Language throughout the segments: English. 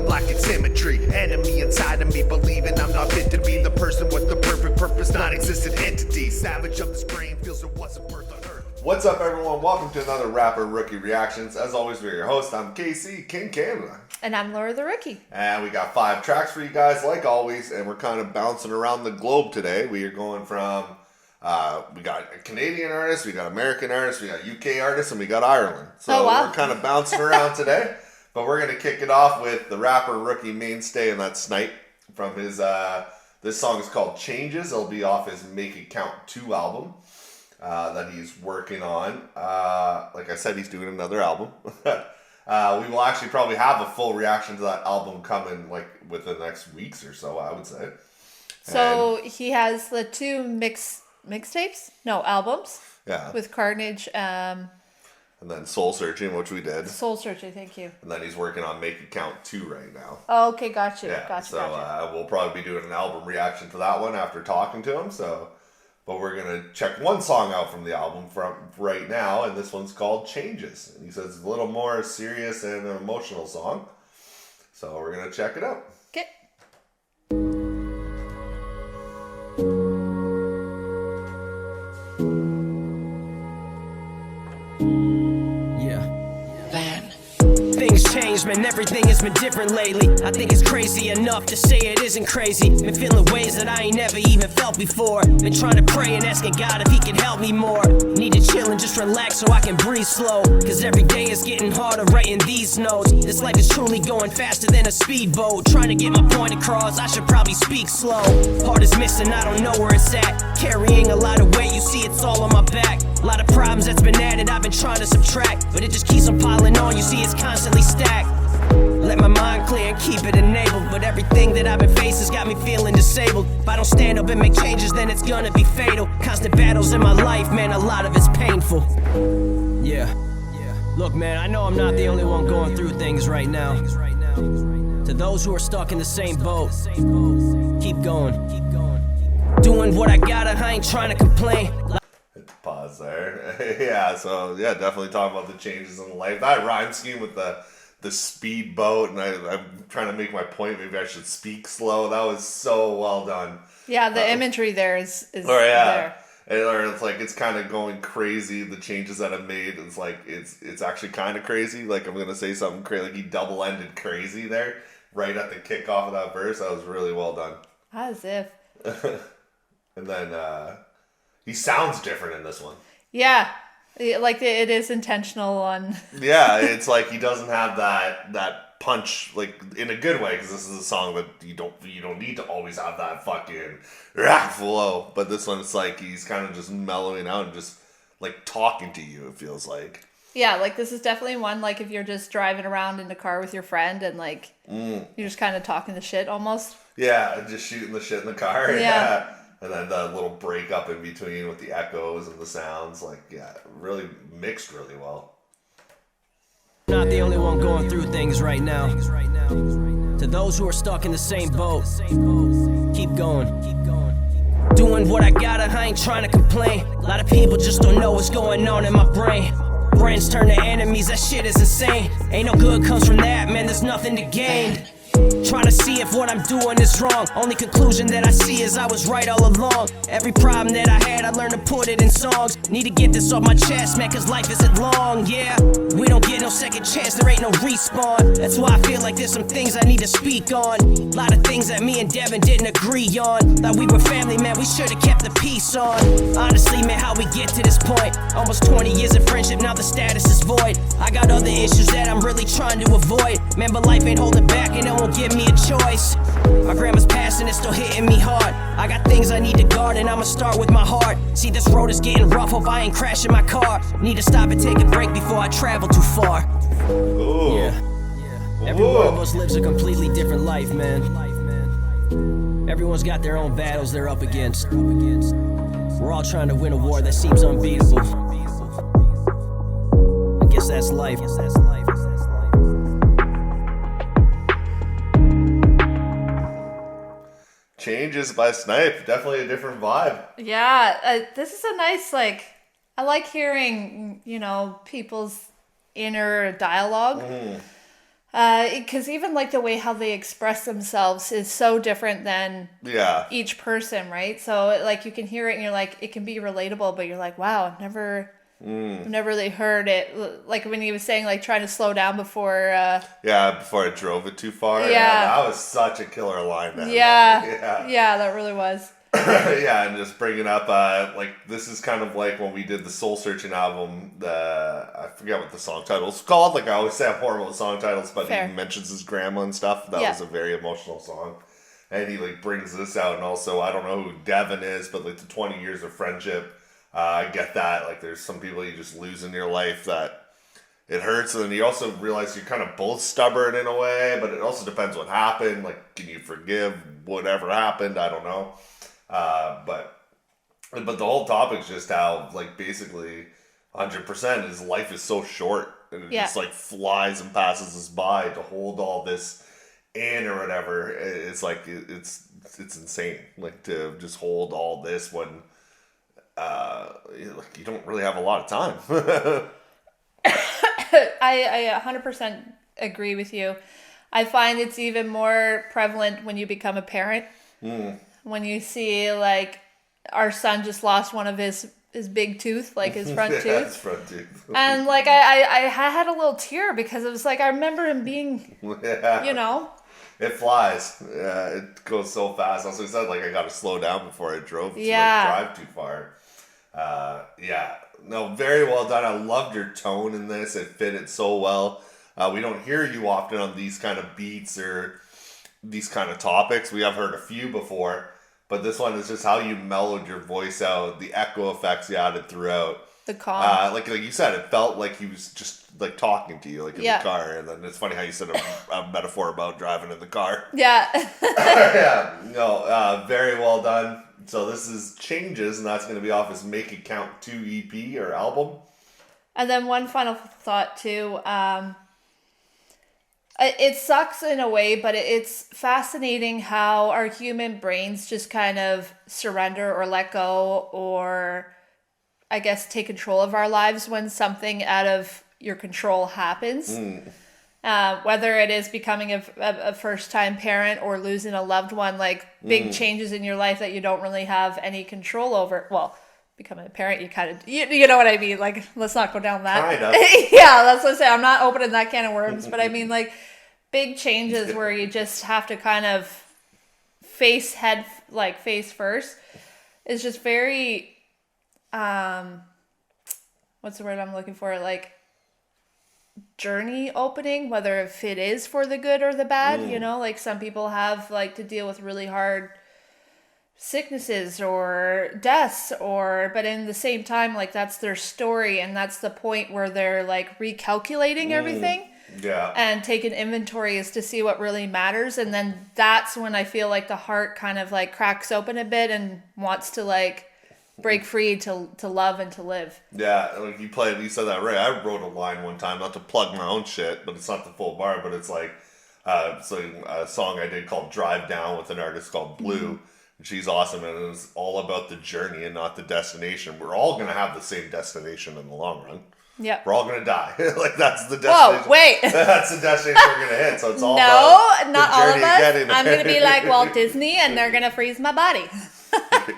I'm lacking symmetry. Enemy inside of me, believing I'm not fit to be the person with the perfect purpose, non-existent entity. Savage of this brain feels there wasn't birth on earth. What's up, everyone? Welcome to another Rapper Rookie Reactions. As always, we're your host. I'm KC, KingCanada. And I'm Laura the Rookie. And we got 5 tracks for you guys, like always, and we're kind of bouncing around the globe today. We are going from, we got a Canadian artist, we got American artists, we got UK artists, and we got Ireland. So we're kind of bouncing around today. But we're going to kick it off with the Rapper Rookie mainstay, and that's Snype from his, this song is called Changes. It'll be off his Make It Count 2 album. That he's working on. Like I said, he's doing another album. We will actually probably have a full reaction to that album coming like within the next weeks or so, I would say. So he has the 2 mixtapes? No, albums. Yeah. With Carnage. And then Soul Searching, which we did. Soul Searching, thank you. And then he's working on Make It Count 2 right now. Oh, okay, got you. Yeah, Gotcha. We'll probably be doing an album reaction to that one after talking to him. But we're going to check one song out from the album from right now, and this one's called Changes. And he says it's a little more serious and an emotional song. So we're going to check it out. Okay. Things changed, man, everything has been different lately. I think it's crazy enough to say it isn't crazy. Been feeling ways that I ain't never even felt before. Been trying to pray and asking God if he can help me more. Need to chill and just relax so I can breathe slow. Cause every day is getting harder writing these notes. This life is truly going faster than a speedboat. Trying to get my point across, I should probably speak slow. Heart is missing, I don't know where it's at. Carrying a lot of weight, you see it's all on my back. A lot of problems that's been added, I've been trying to subtract. But it just keeps on piling on, you see it's constantly stacked. Let my mind clear and keep it enabled. But everything that I've been facing has got me feeling disabled. If I don't stand up and make changes, then it's gonna be fatal. Constant battles in my life, man, a lot of it's painful. Yeah. Look, man, I know I'm not the only one going through things right now. To those who are stuck in the same boat, keep going. Doing what I gotta, I ain't trying to complain. Pause there. Yeah, definitely talking about the changes in life. That rhyme scheme with the speedboat, and I'm trying to make my point. Maybe I should speak slow. That was so well done. Yeah, the imagery there is there. Or it's like it's kind of going crazy. The changes that I've made, it's like it's actually kind of crazy. Like I'm gonna say something crazy. Like he double-ended crazy there right at the kickoff of that verse. That was really well done. As if. And then he sounds different in this one. Yeah. Like it is intentional on. Yeah, it's like he doesn't have that punch, like in a good way, because this is a song that you don't need to always have that fucking flow. But this one, it's like he's kind of just mellowing out and just like talking to you. It feels like. Yeah, like this is definitely one like if you're just driving around in the car with your friend and like you're just kind of talking the shit almost. Yeah, just shooting the shit in the car. Yeah. And then the little break up in between with the echoes and the sounds, like, yeah, really mixed really well. Not the only one going through things right now. To those who are stuck in the same boat, keep going. Doing what I gotta, I ain't trying to complain. A lot of people just don't know what's going on in my brain. Friends turn to enemies, that shit is insane. Ain't no good comes from that, man, there's nothing to gain. Trying to see if what I'm doing is wrong. Only conclusion that I see is I was right all along. Every problem that I had, I learned to put it in songs. Need to get this off my chest, man, cause life isn't long, yeah. We don't get no second chance, there ain't no respawn. That's why I feel like there's some things I need to speak on. A lot of things that me and Devin didn't agree on. Thought we were family, man, we should've kept the peace on. Honestly, man, how we get to this point? Almost 20 years of friendship, now the status is void. I got other issues that I'm really trying to avoid. Man, but life ain't holding back and it won't give me a choice. My grandma's passing, it's still hitting me hard. I got things I need to guard and I'ma start with my heart. See, this road is getting rough, hope I ain't crashing my car. Need to stop and take a break before I travel too far. Ooh. Yeah. Every one of us lives a completely different life, man. Everyone's got their own battles they're up against. We're all trying to win a war that seems unbeatable. I guess that's life. Changes by Snype. Definitely a different vibe. Yeah, this is a nice, like, I like hearing, you know, people's inner dialogue. Because even like the way how they express themselves is so different than each person, right? So like you can hear it and you're like, it can be relatable, but you're like, wow, I've never really heard it. Like when he was saying like trying to slow down before. Before I drove it too far. Yeah, that was such a killer line. Then. Yeah, that really was. And just bringing up, like, this is kind of like when we did the Soul Searching album, I forget what the song title is called, like I always say I'm horrible with song titles, but Fair. he mentions his grandma and stuff. That was a very emotional song, and he like brings this out, and also, I don't know who Devin is, but like the 20 years of friendship, I get that, like there's some people you just lose in your life that it hurts, and then you also realize you're kind of both stubborn in a way, but it also depends what happened, like can you forgive whatever happened, I don't know. But the whole topic's just how, like, basically 100% his life is so short, and it just like flies and passes us by. To hold all this in or whatever, it's like it's insane, like to just hold all this when like you don't really have a lot of time. I 100% agree with you. I find it's even more prevalent when you become a parent. When you see, like, our son just lost one of his big tooth, like his front tooth. His front tooth. And, like, I had a little tear because it was like, I remember him being, you know. It flies. Yeah, it goes so fast. Also, he said, like, I got to slow down before I drove to drive too far. No, very well done. I loved your tone in this. It fitted so well. We don't hear you often on these kind of beats or these kind of topics. We have heard a few before. But this one is just how you mellowed your voice out, the echo effects you added throughout. The calm. Like you said, it felt like he was just like talking to you, like in the car. And then it's funny how you said a metaphor about driving in the car. Yeah. Very well done. So this is Changes, and that's going to be off his Make It Count 2 EP or album. And then one final thought too. It sucks in a way, but it's fascinating how our human brains just kind of surrender or let go or, I guess, take control of our lives when something out of your control happens. Whether it is becoming a first-time parent or losing a loved one, like big changes in your life that you don't really have any control over. Well, becoming a parent, you kind of, you know what I mean? Like, let's not go down that. Kind of. Yeah, that's what I say. I'm not opening that can of worms, but I mean, like, big changes where you just have to kind of face first is just very, what's the word I'm looking for? Like, journey opening, whether if it is for the good or the bad, you know, like some people have like to deal with really hard sicknesses or deaths but in the same time, like that's their story and that's the point where they're like recalculating everything and taking inventory as to see what really matters. And then that's when I feel like the heart kind of like cracks open a bit and wants to like break free to love and to live. Yeah, like you said that right. I wrote a line one time, not to plug my own shit, but it's not the full bar, but it's like a song I did called Drive Down with an artist called Blue. And she's awesome, and it was all about the journey and not the destination. We're all going to have the same destination in the long run. Yeah. We're all going to die. Like, that's the destination. Whoa, wait. That's the destination we're going to hit, so it's all about not the all of journey us. getting there. I'm going to be like Walt Disney, and they're going to freeze my body.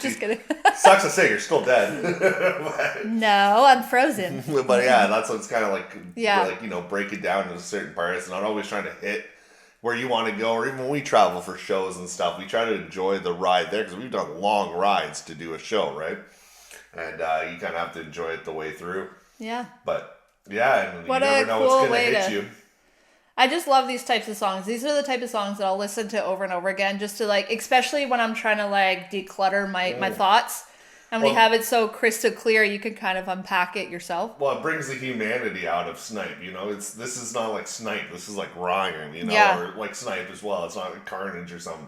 Just kidding. Sucks to say, you're still dead. No, I'm frozen. But yeah, that's what it's kind of like, like, you know, break it down into certain parts. And not always trying to hit where you want to go, or even when we travel for shows and stuff, we try to enjoy the ride there, because we've done long rides to do a show, right? And you kind of have to enjoy it the way through. Yeah. But yeah, and you never know what's going to hit you. I just love these types of songs. These are the type of songs that I'll listen to over and over again, just to like, especially when I'm trying to like declutter my thoughts. And when you have it so crystal clear, you can kind of unpack it yourself. Well, it brings the humanity out of Snype, you know? This is not like Snype, this is like Ryan, you know? Or like Snype as well. It's not like Carnage or something.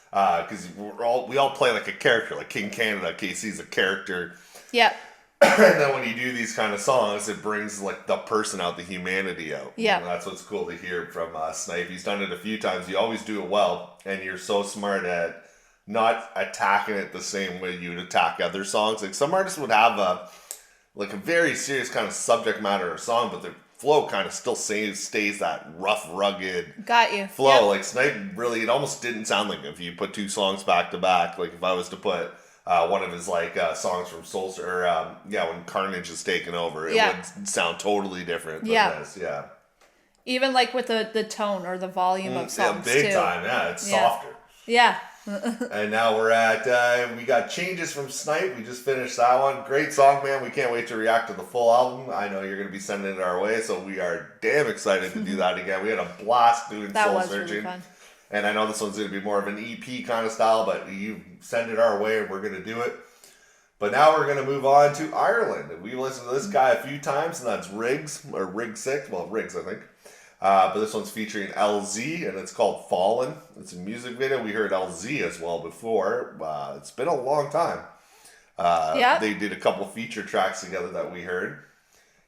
Because we all play like a character, like KingCanada. KC's a character. Yeah. And then when you do these kind of songs, it brings like the person out, the humanity out. Yeah. And that's what's cool to hear from Snype. He's done it a few times. You always do it well, and you're so smart at not attacking it the same way you would attack other songs. Like some artists would have a very serious kind of subject matter or song, but they're flow kind of still stays that rough, rugged Got you. flow. Yep. Like Snype really, it almost didn't sound like if you put two songs back to back. Like if I was to put one of his like songs from Soul, or when Carnage is taken over, it would sound totally different than this. Yeah. Even like with the tone or the volume of songs big too. time. Yeah, it's softer. Yeah. And now we're at, we got Changes from Snype. We just finished that one. Great song, man. We can't wait to react to the full album. I know you're going to be sending it our way, so we are damn excited to do that again. We had a blast doing Soul Searching. Really fun. And I know this one's going to be more of an EP kind of style, but you send it our way and we're going to do it. But now we're going to move on to Ireland. And we've listened to this guy a few times, and that's RIGGS, or RIGG6. Well, RIGGS, I think. But this one's featuring LZ, and it's called Fallen. It's a music video. We heard LZ as well before. It's been a long time. They did a couple feature tracks together that we heard.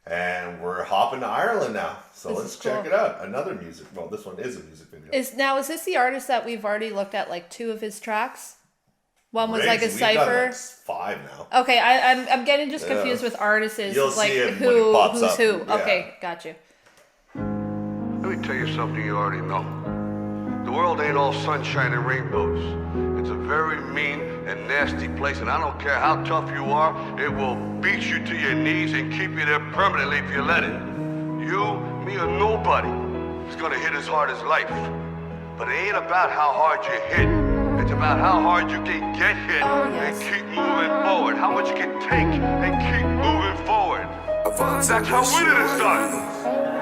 And we're hopping to Ireland now. So let's check it out. Another music. Well, this one is a music video. Is this the artist that we've already looked at like 2 of his tracks? One was like a We've cipher. Done like 5 now. Okay, I'm getting just confused with artists. You'll like see it who's when it pops up. who. Yeah. Okay, got you. Let me tell you something you already know. The world ain't all sunshine and rainbows. It's a very mean and nasty place, and I don't care how tough you are, it will beat you to your knees and keep you there permanently if you let it. You, me, or nobody is gonna hit as hard as life. But it ain't about how hard you hit. It's about how hard you can get hit and keep moving forward. How much you can take and keep moving forward. That's how winning is done.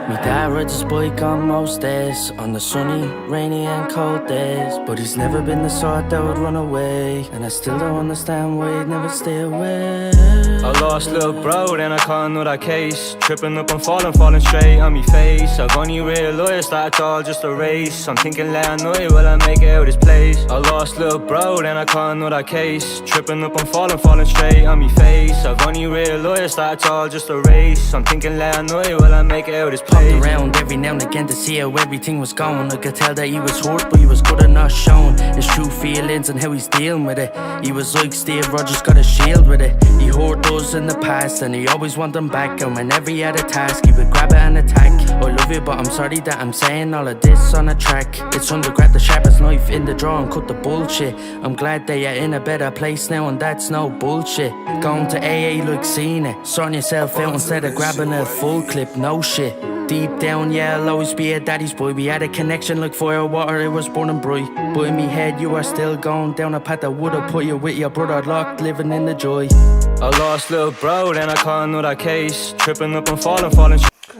My dad rides his bike on most days, on the sunny, rainy and cold days. But he's never been the sort that would run away, and I still don't understand why he'd never stay away. I lost little bro, then I caught another case. Tripping up and falling straight on me face. I've only realised that it's all just a race. I'm thinking last night, will I make it out of this place? I lost little bro, then I caught another case. Tripping up and falling straight on me face. I've only realised that it's all just a race. I'm thinking last night, will I make it out of this place? Popped around every now and again to see how everything was going. I could tell that he was hurt, but he was good at not showing his true feelings and how he's dealing with it. He was like Steve Rogers, got a shield with it. He hurt us in the past and he always want them back. And whenever he had a task, he would grab it and attack. I love you, but I'm sorry that I'm saying all of this on a track. It's time to grab the sharpest knife in the drawer and cut the bullshit. I'm glad that you're in a better place now, and that's no bullshit. Going to AA like seeing it, sorting yourself out instead of grabbing a full clip, no shit. Deep down, yeah, I'll always be a daddy's boy. We had a connection like fire, water, it was burning bright. But in me head, you are still going down a path that would've put you with your brother locked, living in the joy. I lost little bro, then I caught another case. Tripping up and falling.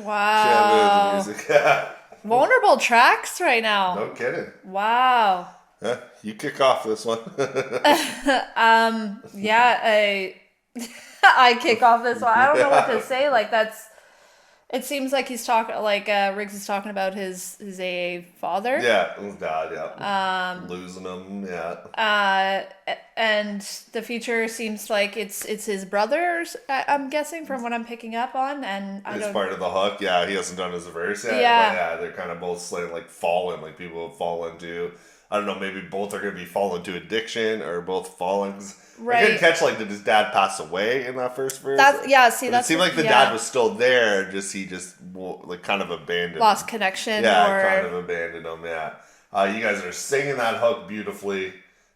Wow. Vulnerable tracks right now. No kidding. Wow. Yeah, you kick off this one. I kick off this one. I don't know what to say. Like it seems like he's talking, like RIGGS is talking about his AA father. Yeah, his dad, yeah. Losing him, yeah. And the feature seems like it's his brother, I'm guessing, from what I'm picking up on. And it's part of the hook, yeah. He hasn't done his verse yet. Yeah. But yeah, they're kind of both slaying, like fallen, like people have fallen to, I don't know, maybe both are going to be fallen to addiction or both fallen. Right. I couldn't catch, like, did his dad pass away in that first verse? It seemed like the dad was still there, he just like kind of abandoned lost him. connection. Kind of abandoned him, yeah. You guys are singing that hook beautifully.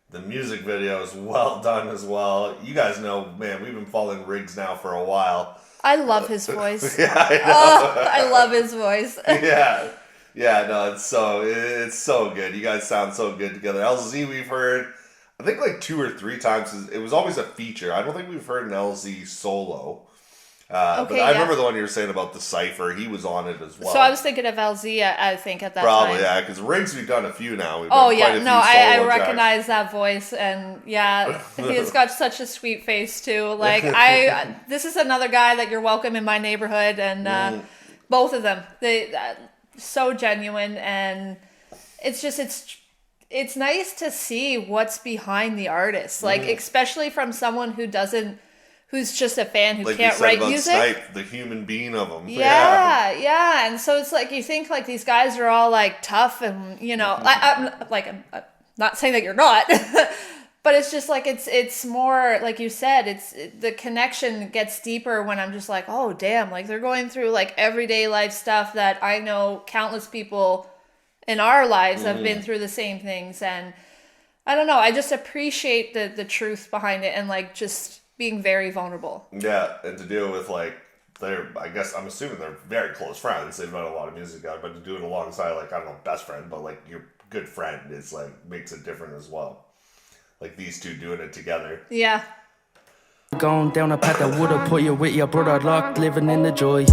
The music video is well done as well. You guys know, man, we've been following RIGGS now for a while. I love his voice. Yeah, I know. I love his voice. Yeah, no, it's so good. You guys sound so good together. LZ we've heard, I think like 2 or 3 times. It was always a feature. I don't think we've heard an LZ solo. But I remember the one you were saying about the cipher. He was on it as well. So I was thinking of LZ, I think, at that time. Probably, yeah, because RIGGS we've done a few now. I recognize that voice, and yeah, he's got such a sweet face too. Like this is another guy that you're welcome in my neighborhood, and both of them, they so genuine, and it's nice to see what's behind the artist, like especially from someone who's just a fan who like can't write music. Snype, the human being of them. Yeah. And so it's like you think like these guys are all like tough, and I'm not saying that you're not, But it's just like it's more like you said, the connection gets deeper when I'm just like, oh damn, like they're going through like everyday life stuff that I know countless people in our lives have been through the same things. And I don't know, I just appreciate the truth behind it and like just being very vulnerable. Yeah, and to deal with like I guess I'm assuming they're very close friends. They've done a lot of music together, but to do it alongside like, I don't know, best friend, but like your good friend is like makes it different as well. Like these two doing it together. Yeah. Going down a path that would've put you with your brother locked, living in the joy.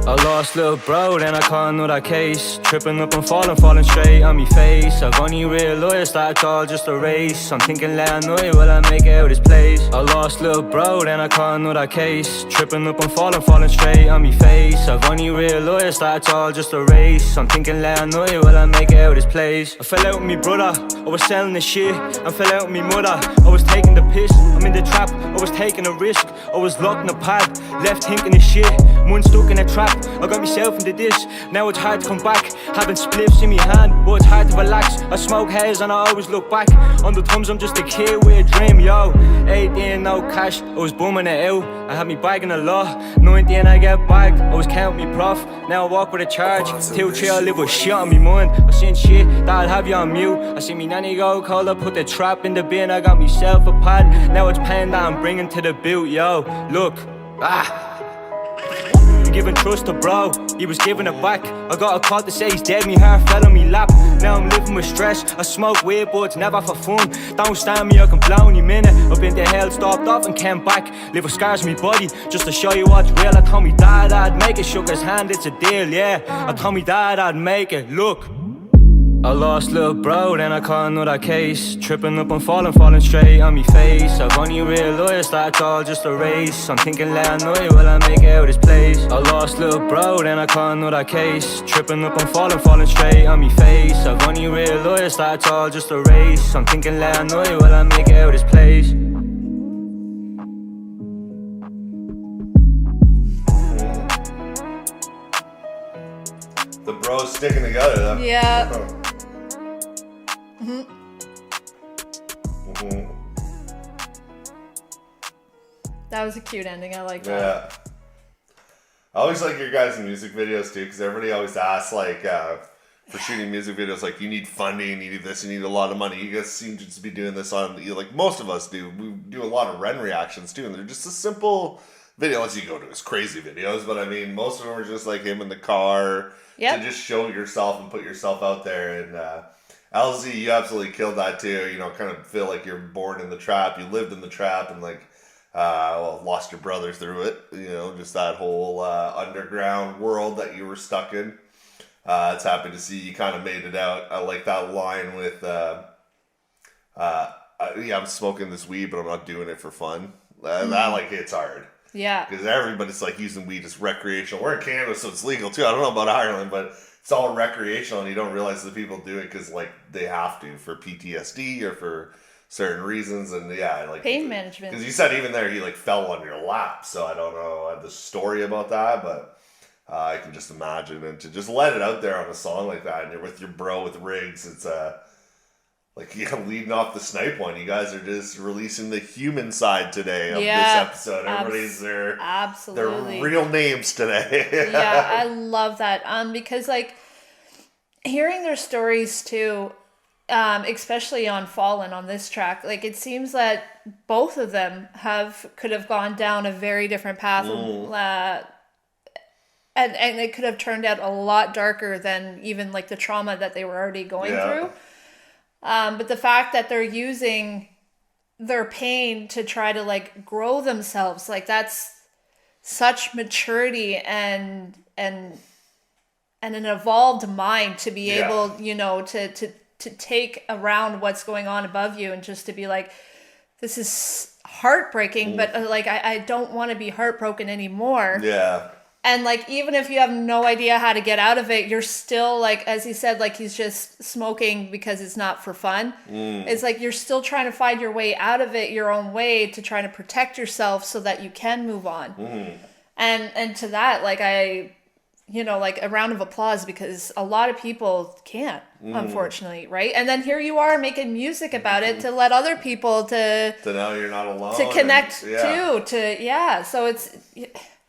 I lost little bro, then I caught another case. Tripping up and falling straight on me face. I've only realized that it's all just a race. I'm thinking late night, will I make it out of this place? I lost little bro, then I caught another case. Tripping up and falling straight on me face. I've only realized that it's all just a race. I'm thinking late night, will I make it out of this place? I fell out with me brother, I was selling the shit. I fell out with me mother, I was taking the piss. I'm in the trap, I was taking a risk. I was locked in a pad, left thinking of shit. One stuck in a trap, I got myself into this. Now it's hard to come back, having spliffs in my hand, but it's hard to relax. I smoke haze and I always look back. On the thumbs I'm just a kid with a dream, yo. 18, no cash, I was bumming it out. I had me bag in the law, 19 I get bagged, I was counting me prof. Now I walk with a charge, 2, 3 I live with shit on me mind. I seen shit that'll have you on mute. I see me nanny go cold, I put the trap in the bin. I got myself a pad, now it's PANDA I'm bringing to the boot, yo. Look, giving trust to bro, he was giving it back. I got a call to say he's dead, me heart fell on me lap. Now I'm living with stress, I smoke weed but it's never for fun. Don't stand me, I can blow any minute. I've been to hell, stopped off and came back. Live with scars in me body, just to show you what's real. I told me dad I'd make it, shook his hand, it's a deal, yeah. I told me dad I'd make it, look. I lost little bro, then I caught another case. Tripping up and falling straight on me face. I've only realized that it's all just a race. I'm thinking late night, will I make it out of this place? I lost little bro, then I caught another case. Tripping up and falling straight on me face. I've only realized that it's all just a race. I'm thinking late night, will I make it out of this place? The bros sticking together though. Yeah. That was a cute ending. I like that. Yeah. I always like your guys' music videos too, because everybody always asks like for shooting music videos, like you need funding, you need this, you need a lot of money. You guys seem to just be doing this on, like most of us do. We do a lot of Ren reactions too, and they're just a simple video, unless you go to his crazy videos. But I mean, most of them are just like him in the car to just show yourself and put yourself out there. And LZ, you absolutely killed that too. You know, kind of feel like you're born in the trap. You lived in the trap and like lost your brother through it. You know, just that whole underground world that you were stuck in. It's happy to see you kind of made it out. I like that line with, I'm smoking this weed, but I'm not doing it for fun. That like hits hard. Yeah. Because everybody's like using weed as recreational. We're in Canada, so it's legal too. I don't know about Ireland, but it's all recreational, and you don't realize that people do it because like they have to for PTSD or for certain reasons. And yeah, like pain management. Because you said even there he like fell on your lap, so I don't know the story about that, but I can just imagine. And to just let it out there on a song like that, and you're with your bro with RIGG6, it's like, leading off the Snype one, you guys are just releasing the human side today of this episode. Everybody's their real names today. Yeah, I love that. Because like hearing their stories too, especially on Fallen on this track, like it seems that both of them could have gone down a very different path. And it could have turned out a lot darker than even like the trauma that they were already going through. But the fact that they're using their pain to try to like grow themselves, like that's such maturity and an evolved mind to be able, you know, to take around what's going on above you and just to be like, this is heartbreaking, but like I don't want to be heartbroken anymore. Yeah. And like, even if you have no idea how to get out of it, you're still like, as he said, like he's just smoking because it's not for fun. It's like, you're still trying to find your way out of it your own way to try to protect yourself so that you can move on. And to that, like, I you know, like a round of applause, because a lot of people can't, unfortunately, right? And then here you are making music about it to let other people to know you're not alone. to connect and, yeah. So it's,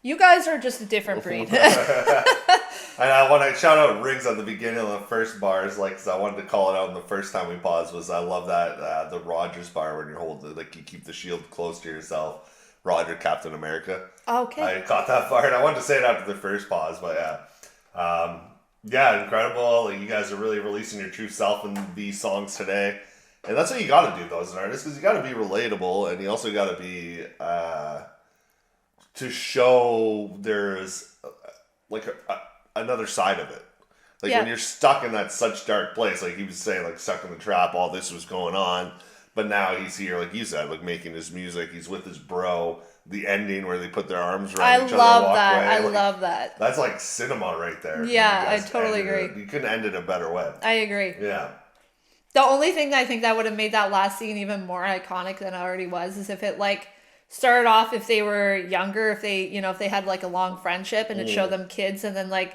you guys are just a different breed. And I want to shout out Riggs at the beginning of the first bars, like, cause I wanted to call it out in the first time we paused, was I love that, the Rogers bar when you're holding, like, you keep the shield close to yourself. Roger, Captain America. Okay. I caught that part. I wanted to say it after the first pause, but yeah. Yeah, incredible. Like, you guys are really releasing your true self in these songs today. And that's what you got to do, though, as an artist, because you got to be relatable, and you also got to be, to show there's, like, another side of it. Like, when you're stuck in that such dark place, like he was saying, like, stuck in the trap, all this was going on. But now he's here, like you said, like making his music. He's with his bro. The ending where they put their arms around each other and walk away. I like, love that. That's like cinema right there. Yeah, I totally agree. You couldn't end it a better way. I agree. Yeah. The only thing I think that would have made that last scene even more iconic than it already was is if it like started off, if they were younger, if they, you know, if they had like a long friendship and it showed them kids and then like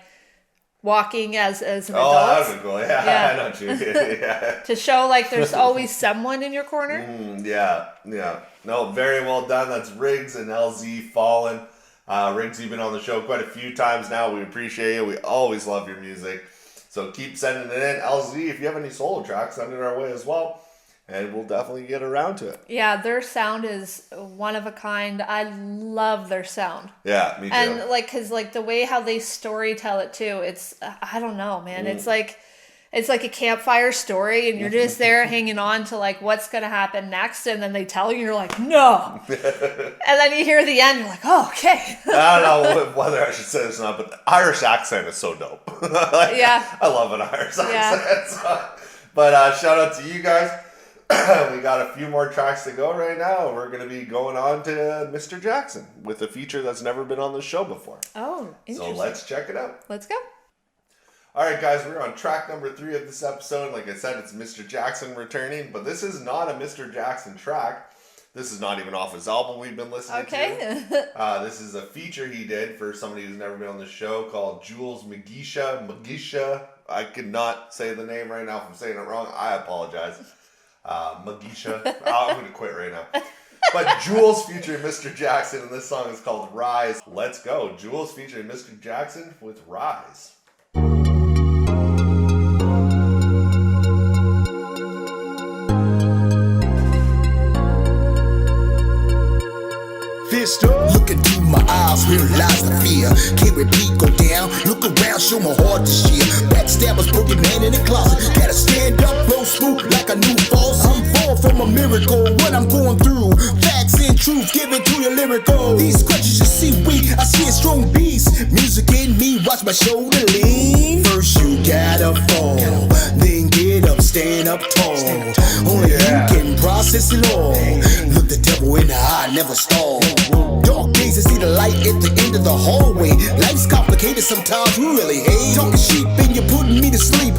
walking as an adult. Oh, that would be cool. Yeah, I know what you mean. Yeah. To show like there's always someone in your corner. Yeah. No, very well done. That's Riggs and LZ Fallen. Riggs, you've been on the show quite a few times now. We appreciate you. We always love your music. So keep sending it in. LZ, if you have any solo tracks, send it our way as well. And we'll definitely get around to it. Yeah, their sound is one of a kind. I love their sound. Yeah, me too. And like, cause like the way how they story tell it too, it's, I don't know, man. It's like a campfire story and you're just there hanging on to like what's going to happen next. And then they tell you, you're like, no. And then you hear the end, you're like, oh, okay. I don't know whether I should say this or not, but the Irish accent is so dope. Like, yeah. I love an Irish accent. So. But shout out to you guys. We got a few more tracks to go right now. We're going to be going on to Mr. Jackson with a feature that's never been on the show before. Oh, interesting. So let's check it out. Let's go. All right, guys, we're on track number 3 of this episode. Like I said, it's Mr. Jackson returning, but this is not a Mr. Jackson track. This is not even off his album we've been listening to. This is a feature he did for somebody who's never been on the show called Jules Mugisha. I cannot say the name right now. If I'm saying it wrong, I apologize. Mugisha. I'm going to quit right now. But Jules featuring Mr. Jackson, and this song is called Rise. Let's go. Jules featuring Mr. Jackson with Rise. Look into my eyes, realize the fear. Can't repeat, go down. Look around, show my heart this year. Backstabbers, broken man in the closet. Gotta stand up, flow smooth like a new false. I'm far from a miracle. What I'm going through, facts and truth, give it to your lyrical. These scratches you see weak, I see a strong beast. Music in me, watch my shoulder lean. First you gotta fall, then get up, stand up tall. Only you can process it all. Look the devil in the eye, never stall. Dark days, I see the light at the end of the hallway. Life's complicated, sometimes we really hate. Talking sheep and you're putting me to sleep.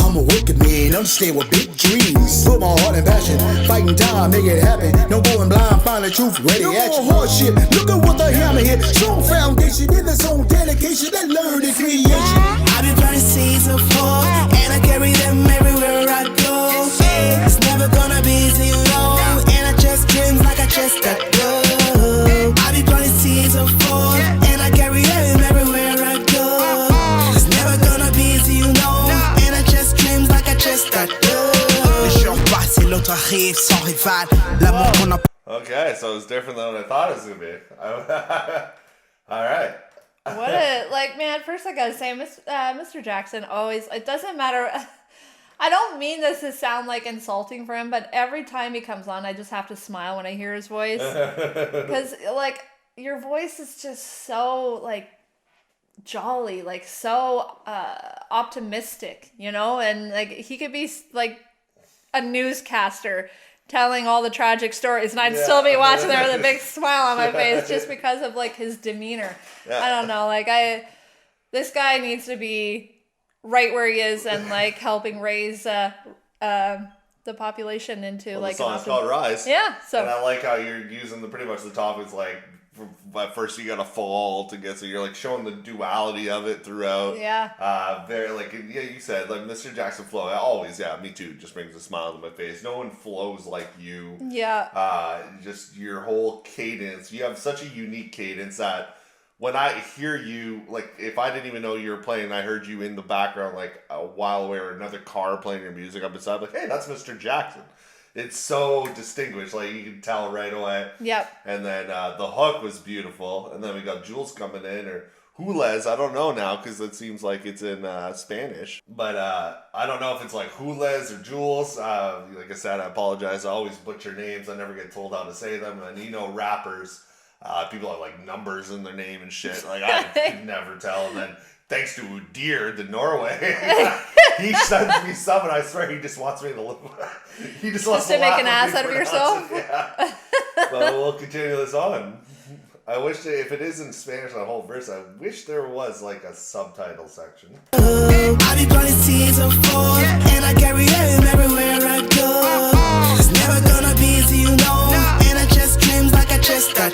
I'm a working man, understand what big dreams. Put my heart in passion, fighting time, make it happen. No going blind, find the truth, ready action. No hardship, look at what the hammer hit. Strong foundation in its own dedication that learned in creation. I've been planting seeds of hope, and I carry them everywhere I go. It's never gonna be easy, you know. And I chest dreams like I chest that glow. I've been planting seeds of hope, and I carry them everywhere I go. It's never gonna be easy, you know. And I chest dreams like I chest that glow. Okay, so it's different than what I thought it was going to be. All right. What a, like, man, first I gotta say, Mr. Jackson always, it doesn't matter. I don't mean this to sound like insulting for him, but every time he comes on, I just have to smile when I hear his voice. Because, like, your voice is just so, like, jolly, like, so optimistic, you know? And, like, he could be, like, a newscaster telling all the tragic stories, and I'd still be watching there with a big smile on my face just because of, like, his demeanor. I don't know, like, this guy needs to be right where he is and, like, helping raise the population into, like, the song's called Rise. Yeah, so. And I like how you're using pretty much the topics, like, at first you gotta fall to get, so you're like showing the duality of it throughout. Yeah. Very like, yeah, you said like Mr. Jackson flow. Always, yeah, me too. Just brings a smile to my face. No one flows like you. Yeah. Just your whole cadence. You have such a unique cadence that when I hear you, like if I didn't even know you were playing, I heard you in the background like a while away or another car playing your music up beside, like, hey, that's Mr. Jackson. It's so distinguished, like you can tell right away. Yep. And then the hook was beautiful, and then we got Jules coming in, or Jules, I don't know now because it seems like it's in Spanish, but I don't know if it's like Jules or Jules. Like I said, I apologize. I always butcher names. I never get told how to say them, and you know, rappers, people have like numbers in their name and shit. Like I could never tell. And then thanks to Udir, the Norway, he sends me some, and I swear he just wants me to look. He just wants to make an ass out of yourself. Yeah. But we'll continue this on. I wish that if it is in Spanish, the whole verse, I wish there was like a subtitle section. I be planting seeds of fall, and I carry them everywhere I go. It's never gonna be easy, you know, and I just dreams like I just got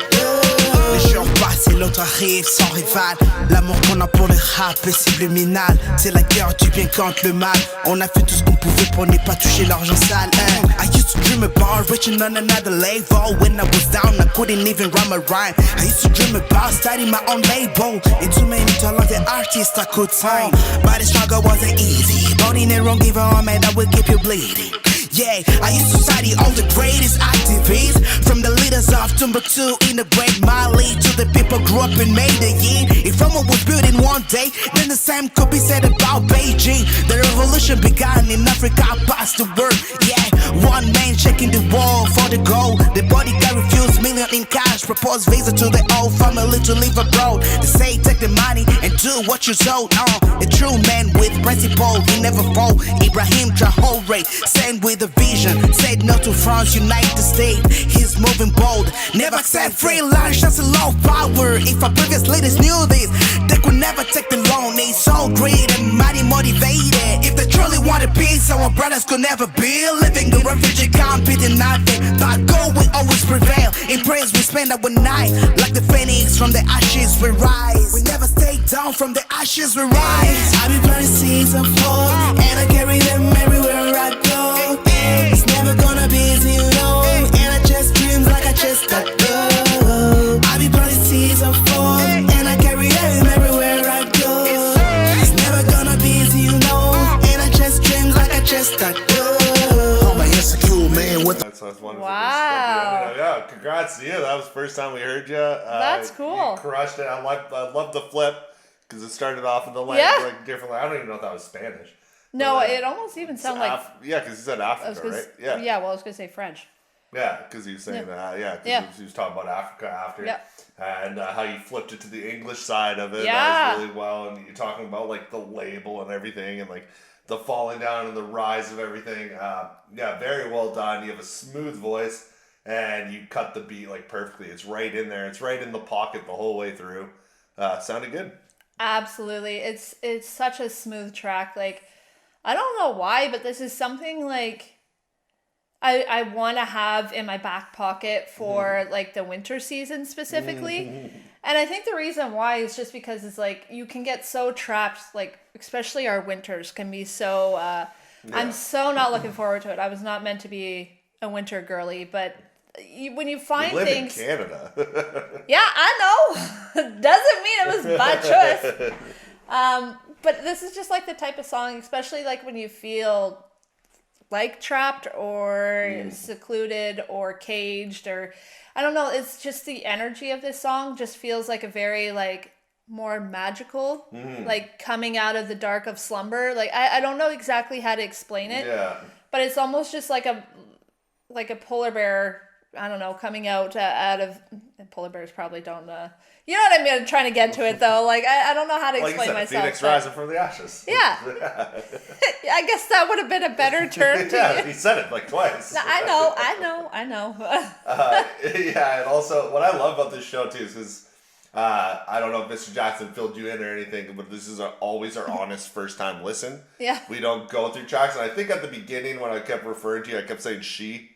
Les jours passent et l'autre arrive sans rival. L'amour qu'on a pour le rap est subliminal. C'est la guerre du bien contre le mal. On a fait tout ce qu'on pouvait pour ne pas toucher l'argent sale. I used to dream about reaching on another level. When I was down, I couldn't even rhyme a rhyme. I used to dream about starting my own label. And too many talented artists I could sign. But the struggle wasn't easy. Burning it wrong, give a arm and that will keep you bleeding. Yeah, I used to study all the greatest activists, from the leaders of Timbuktu in the Great Mali to the people grew up in Medellin. If Roma was built in one day, then the same could be said about Beijing. The revolution began in Africa past the world. Yeah, one man shaking the wall for the gold. The bodyguard refused million in cash, proposed visa to the whole family to live abroad. They say take the money and do what you sold. A true man with principle, he never fall. Ibrahim Traore, sent with a vision, said no to France, United States. He's moving bold, never accept free lunch, that's a low power. If our previous leaders knew this, they could never take the loan. They so great and mighty motivated. If they truly wanted peace, our brothers could never be living in refugee camp, eating nothing. But gold will always prevail. In praise we spend our night, like the phoenix from the ashes we rise. We never stay down, from the ashes we rise. I be planting seeds of fall, and I carry them everywhere I go. It's never gonna be easy, you know, and I just dreams like I just got go. I be planting seeds of fall, and I carry them everywhere I go. It's never gonna be easy, you know, and I just dreams like I just got go. Oh my insecure man, what? That's wonderful. Wow. Yeah, congrats to you. That was the first time we heard you. That's cool. You crushed it. I love the flip because it started off in the language like differently. I don't even know if that was Spanish. No, it almost even sounded like... yeah, because he said Africa, right? Yeah, well, I was going to say French. Yeah, because he was saying that. Because he was talking about Africa after. Yeah. And how you flipped it to the English side of it. Yeah. That was really well. And you're talking about, like, the label and everything. And, like, the falling down and the rise of everything. Yeah, very well done. You have a smooth voice. And you cut the beat, like, perfectly. It's right in there. It's right in the pocket the whole way through. Sounded good. Absolutely. It's such a smooth track. Like... I don't know why, but this is something like I want to have in my back pocket for like the winter season specifically. And I think the reason why is just because it's like you can get so trapped, like especially our winters can be so I'm so not looking forward to it. I was not meant to be a winter girly, but when you find things in Canada. Yeah, I know. Doesn't mean it was bad choice. But this is just like the type of song, especially like when you feel like trapped or secluded or caged or I don't know. It's just the energy of this song just feels like a very like more magical, like coming out of the dark of slumber. Like I don't know exactly how to explain it. Yeah. But it's almost just like a polar bear. I don't know, coming out of polar bears probably don't. You know what I mean? I'm trying to get to it though. Like I don't know how to explain like you said, myself. Phoenix rising from the ashes. Yeah. I guess that would have been a better term to yeah, use. he said it like twice. No, I know. Yeah, and also what I love about this show too is because I don't know if Mr. Jackson filled you in or anything, but this is always our honest first time listen. Yeah. We don't go through tracks, and I think at the beginning when I kept referring to you, I kept saying she.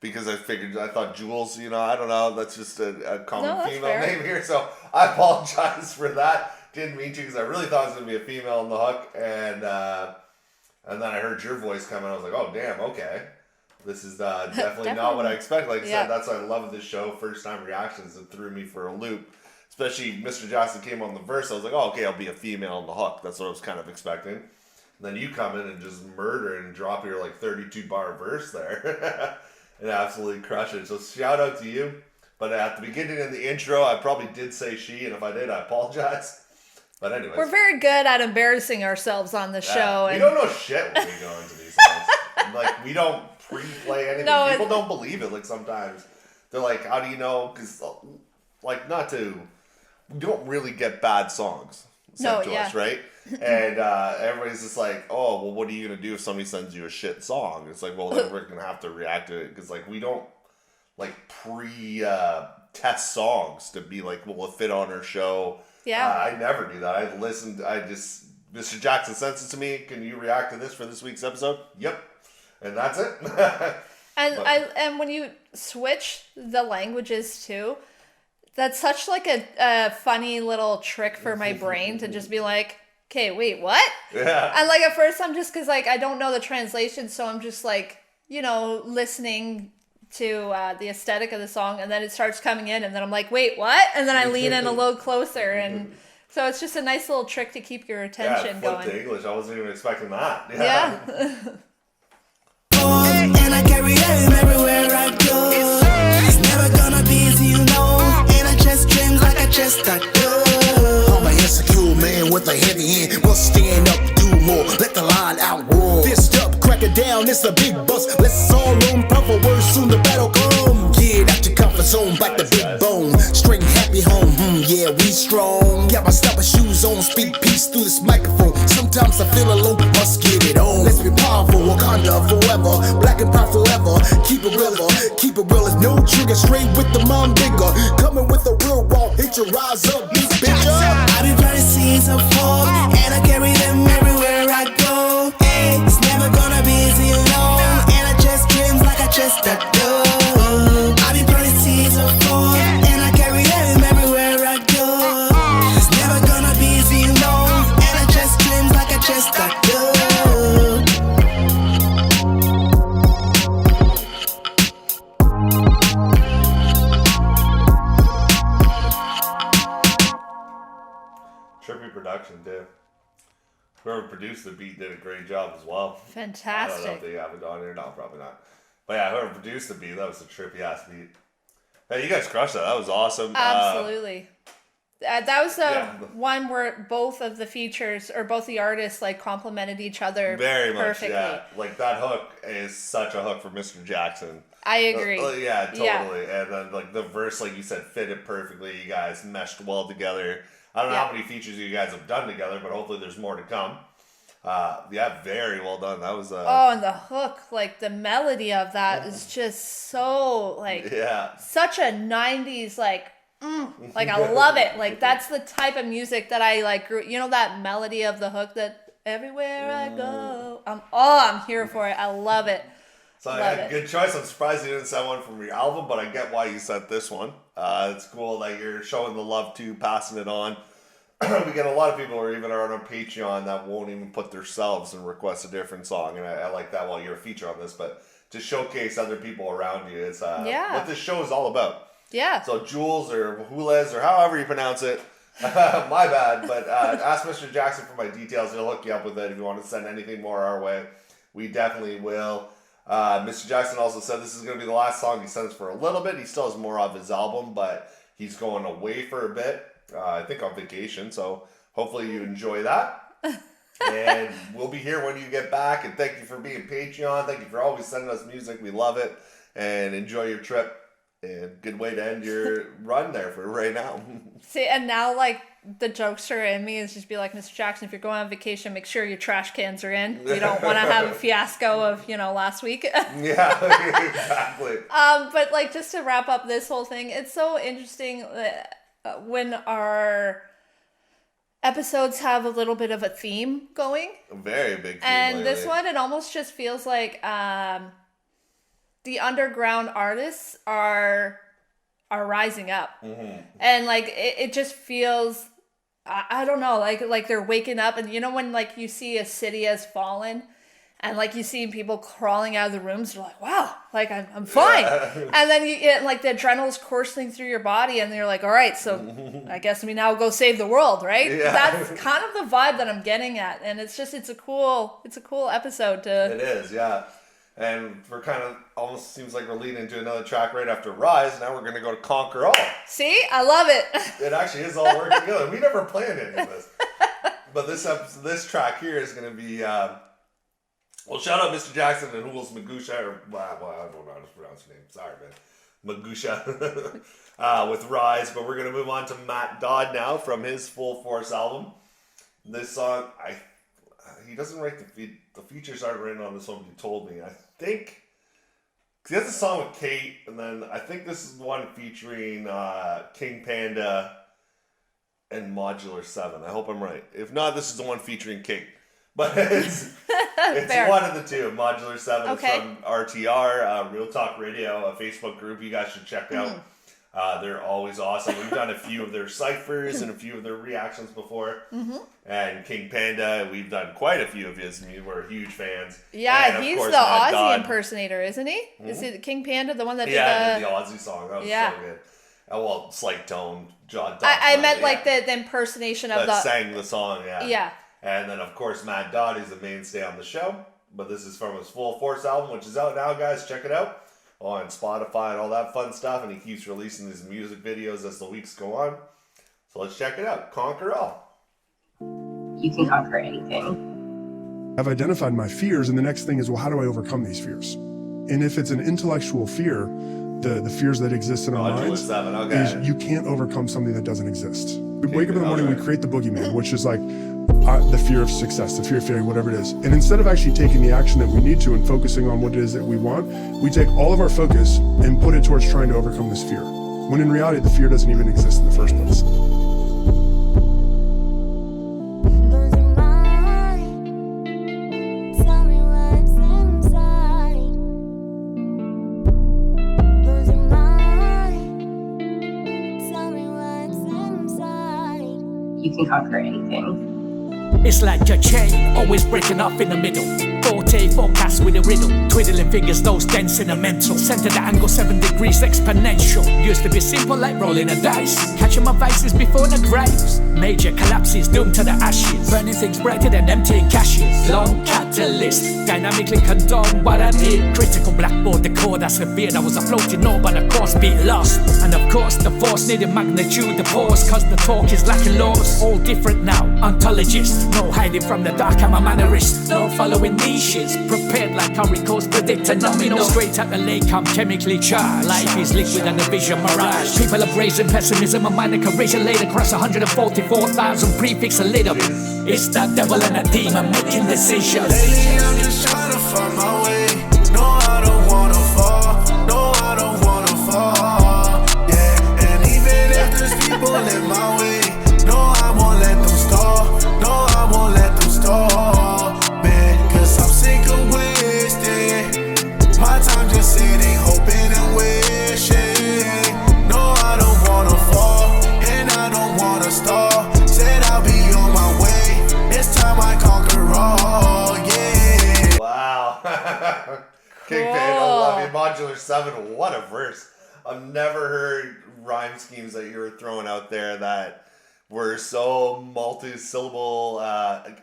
because I thought Jules, I don't know, that's just a common that's female fair. name here. So I apologize for that. Didn't mean to, because I really thought it was going to be a female on the hook. And then I heard your voice come and I was like, oh, damn, okay. This is definitely not what I expected. Like I said, that's what I love this show. First time reactions, it threw me for a loop. Especially Mr. Jackson came on the verse. I was like, oh, okay, I'll be a female on the hook. That's what I was kind of expecting. And then you come in and just murder and drop your 32-bar verse there. And absolutely crush it. So shout out to you. But at the beginning of the intro, I probably did say she. And if I did, I apologize. But anyways. We're very good at embarrassing ourselves on the show. We don't know shit when we go into these things. We don't pre-play anything. No, People don't believe it. Sometimes they're like, how do you know? Because, we don't really get bad songs sent to us, right? And everybody's just like, oh, well, what are you going to do if somebody sends you a shit song? It's like, well, then we're going to have to react to it. Because, we don't, pre-test songs to be like, will it fit on our show? Yeah. I never do that. Mr. Jackson sends it to me. Can you react to this for this week's episode? Yep. And that's it. And when you switch the languages too, that's such a funny little trick for my brain to just be like, okay, wait, what? Yeah. And at first I'm just, because I don't know the translation, so I'm just listening to the aesthetic of the song, and then it starts coming in, and then I'm like, wait, what? And then I lean in a little closer, and so it's just a nice little trick to keep your attention going. To English. I wasn't even expecting that. Yeah. And I carry them everywhere I go. It's never gonna be easy, and I just dreams like I just got I'm an insecure man with a heavy hand. Must stand up, do more. Let the line outroar. Fist up, crack it down. It's a big bust. Let's all room. Proper words soon the battle come. Get out your comfort zone, back the big bone. Straight happy home. Yeah, we strong. Got my stopper shoes on. Speak peace through this microphone. Sometimes I feel alone. Must get it on. Let's be powerful. Wakanda forever. Black and proud forever. Keep it real. Keep it real. It's no trigger. Straight with the mom bigger. Coming with a real raw. Hit your rise up, bitch. I be planting seeds of hope, and I carry them everywhere I go. Hey, it's never gonna be easy, and I just dreams like I just got dough. I be planting seeds of hope, and I carry them everywhere I go. It's never gonna be easy, and I just dreams like I just got dough. Trippy production, too. Whoever produced the beat did a great job as well. Fantastic. I don't know if they have it on here. No, probably not. But yeah, whoever produced the beat, that was a trippy ass beat. Hey, you guys crushed that. That was awesome. Absolutely. That was the one where both of the features, or both the artists, complemented each other very much, perfectly. yeah. That hook is such a hook for Mr. Jackson. I agree. Yeah, totally. Yeah. And then the verse, like you said, fitted perfectly. You guys meshed well together. I don't know how many features you guys have done together, but hopefully there's more to come. Very well done. That was and the hook, the melody of that is just so such a 90s I love it. That's the type of music that I grew. That melody of the hook that everywhere I go, I'm here for it. I love it. So good choice. I'm surprised you didn't send one from your album, but I get why you sent this one. It's cool that you're showing the love to, passing it on. We get a lot of people who are even on our Patreon that won't even put themselves and request a different song, and I like that. Well, you're a feature on this, but to showcase other people around you, it's what this show is all about. Yeah. So Jules or Hules or however you pronounce it, my bad, but ask Mr. Jackson for my details. He'll hook you up with it if you want to send anything more our way. We definitely will. Mr. Jackson also said this is going to be the last song he sends for a little bit. He still has more of his album, but he's going away for a bit. I think on vacation, so hopefully you enjoy that. And we'll be here when you get back. And thank you for being Patreon. Thank you for always sending us music. We love it. And enjoy your trip. And good way to end your run there for right now. See, and now the jokester in me is just be like, Mr. Jackson, if you're going on vacation, make sure your trash cans are in. We don't want to have a fiasco of, last week. Yeah, exactly. But just to wrap up this whole thing, it's so interesting when our episodes have a little bit of a theme going. A very big theme And lately. this one, it almost just feels like the underground artists are rising up, and like it just feels, I don't know, like they're waking up, and you know when like you see a city has fallen. And like you see people crawling out of the rooms, you're like, wow, like I'm fine. And then you get like the adrenaline's coursing through your body, and you're like, all right, so I guess we now go save the world, right? Yeah. That's kind of the vibe that I'm getting at, and it's a cool episode to. It is, yeah. And we're kind of almost seems like we're leading into another track right after Rise. Now we're gonna go to Conquer All. See, I love it. It actually is all working together. We never planned any of this, but this track here is gonna be. Well, shout out Mr. Jackson and Jules Mugisha, or well, I don't know how to pronounce your name. Sorry, man. Mugisha with Rise, but we're gonna move on to MaTT now from his Full Force album. This song, he doesn't write the features aren't written on this one. But he told me, I think, cause he has a song with Kate, and then I think this is the one featuring KingCanada and Modular 7. I hope I'm right. If not, this is the one featuring Kate. But it's one of the two. Modular 7 is from RTR, Real Talk Radio, a Facebook group you guys should check out. They're always awesome. We've done a few of their ciphers and a few of their reactions before. And KingCanada, we've done quite a few of his. We're huge fans. Yeah, he's the Aussie impersonator, isn't he? Is it KingCanada, the one that did the Aussie song? That was so good. Well, slight tone. I meant like the impersonation of that sang the song, yeah. Yeah. And then, of course, MaTT is the mainstay on the show. But this is from his Full Force album, which is out now, guys. Check it out on Spotify and all that fun stuff. And he keeps releasing these music videos as the weeks go on. So let's check it out. Conquer All. You can conquer anything. I've identified my fears, and the next thing is, well, how do I overcome these fears? And if it's an intellectual fear, the fears that exist in our minds, is you can't overcome something that doesn't exist. We wake up in the morning, we create the boogeyman, which is like the fear of success, the fear of failure, whatever it is. And instead of actually taking the action that we need to and focusing on what it is that we want, we take all of our focus and put it towards trying to overcome this fear. When in reality, the fear doesn't even exist in the first place. You can conquer anything. It's like a chain, always breaking off in the middle. Forte forecast with a riddle, twiddling fingers, those dense in a mental. Center the angle 7 degrees exponential. Used to be simple like rolling a dice, catching my vices before the graves. Major collapses doomed to the ashes, burning things brighter than emptying caches. Long catalyst, dynamically condone what I did. Critical blackboard, the core that's revered. I was floating on, but the course beat lost. And of course the force needed magnitude, the pause, cause the talk is lacking laws. All different now, ontologist. No hiding from the dark, I'm a mannerist. No following niches, prepared like Hurricanes predict a nominal. Straight at the lake, I'm chemically charged. Life is liquid and a vision mirage. People are brazen pessimism, a minor correction laid across 144,000 prefix a little. It's that devil and a demon making decisions. Lately I'm just trying to find my way. No, I don't wanna fall. No, I don't wanna fall. Yeah, and even if there's people in my way, no, I won't let them stall. No, I won't let them stall. Man, cause I'm sick of wasting my time just sitting, hoping and wishing. No, I don't wanna fall, and I don't wanna stall. Said I'll be on my way. It's time I conquer all, yeah. Wow. KingCanada, I love you. Modular 7, what a verse. I've never heard rhyme schemes that you were throwing out there that were so multi-syllable,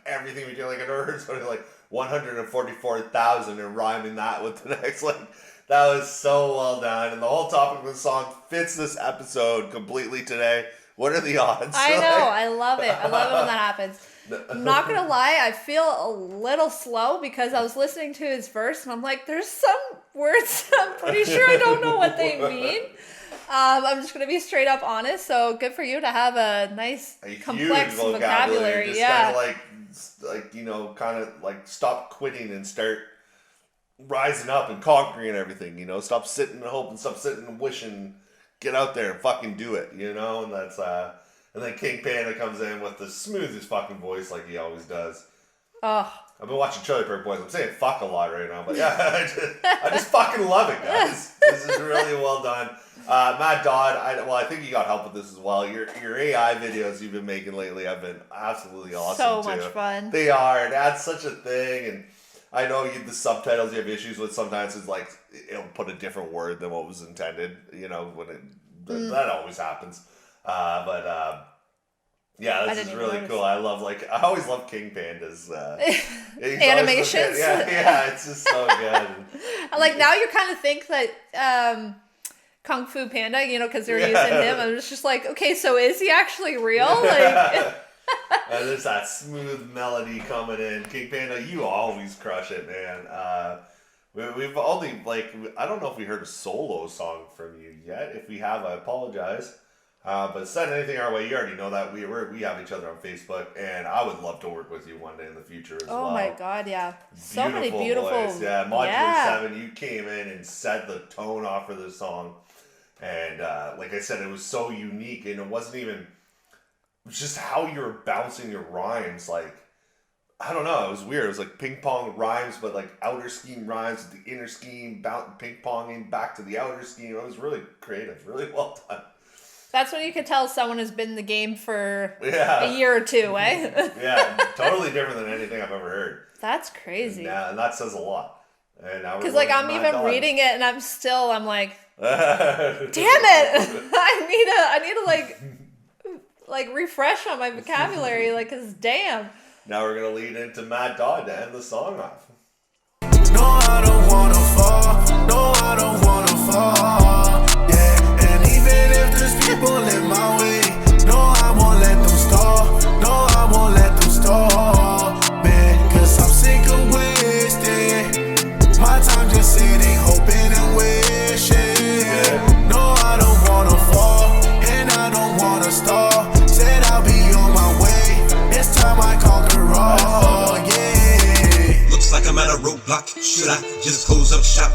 everything we do, like I never heard something like 144,000 and rhyming that with the next, like, that was so well done. And the whole topic of the song fits this episode completely today. What are the odds? I know, I love it. I love it when that happens. I'm not gonna lie, I feel a little slow because I was listening to his verse and I'm like, there's some words I'm pretty sure I don't know what they mean. I'm just gonna be straight up honest. So good for you to have a nice, complex vocabulary. Just yeah, kind of like you know, kind of like stop quitting and start rising up and conquering everything. You know, stop sitting and hoping, stop sitting and wishing. Get out there and fucking do it. You know, and that's and then KingCanada comes in with the smoothest fucking voice like he always does. Oh. I've been watching Chili Peppers Boys. I'm saying fuck a lot right now, but yeah, I just fucking love it, guys. This is really well done. Matt Dodd, I think you got help with this as well. Your AI videos you've been making lately have been absolutely awesome. So much fun. They are. That's such a thing, and I know the subtitles you have issues with sometimes. It's like it'll put a different word than what was intended. You know, when that always happens. Yeah, this is really cool. I always love King Panda's animations. Yeah, it's just so good. Like now you kind of think that Kung Fu Panda, you know, because they're using him. I'm just like, okay, so is he actually real? Like, there's that smooth melody coming in. King Panda, you always crush it, man. We've only I don't know if we heard a solo song from you yet. If we have, I apologize. But send anything our way. You already know that we have each other on Facebook, and I would love to work with you one day in the future as well. Oh my God, yeah. So many beautiful voice. Yeah, Modular 7, you came in and set the tone off for this song. And like I said, it was so unique, and it wasn't even just how you were bouncing your rhymes. Like, I don't know, it was weird. It was like ping pong rhymes, but like outer scheme rhymes with the inner scheme, ping ponging back to the outer scheme. It was really creative, really well done. That's when you could tell someone has been in the game for a year or two, eh? Yeah, totally different than anything I've ever heard. That's crazy. And that says a lot. Because like I'm even reading it, and I'm like, damn it! I need to like refresh on my vocabulary, like, cause damn. Now we're gonna lead into Matt Dodd to end the song off. No, I don't wanna fall. No, I don't wanna fall. Yeah, and even if there's people in my way, no, I won't let them stall. No, I won't let them stall. Man, cause I'm sick of wasting my time just sitting, hoping and wishing. No, I don't wanna fall, and I don't wanna stall. Said I'll be on my way. It's time I conquer all. Yeah. Looks like I'm at a roadblock. Should I just close up shop?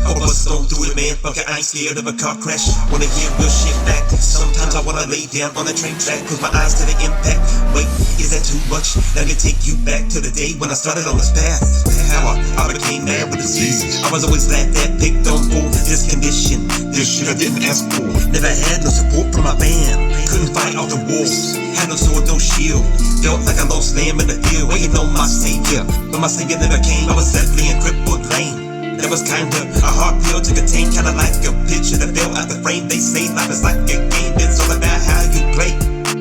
Or bust on through it, man. Fuck it, I ain't scared of a car crash. Wanna get real shit back. Sometimes I wanna lay down on the train track, close my eyes to the impact. Wait, is that too much? Let me take you back to the day when I started on this path. How I became mad with disease. I was always laughed at, picked on for this condition. This shit I didn't ask for. Never had no support from my band. Couldn't fight off the wolves. Had no sword, no shield. Felt like I lost lamb in the field, waiting on my savior. But my savior never came. I was sadly in crippled lane. That was kinda a hard pill to contain, kinda like a picture that fell out the frame. They say life is like a game, it's all about how you play.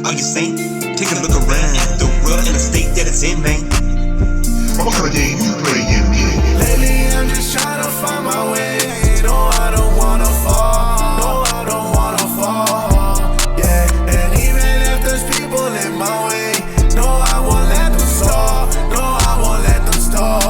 Are you sane? Take a look around the world in the state that it's in, man. What kind of game you playing, man? Lately I'm just trying to find my way. No, I don't wanna fall. No, I don't wanna fall. Yeah, and even if there's people in my way, no, I won't let them stall. No, I won't let them stall.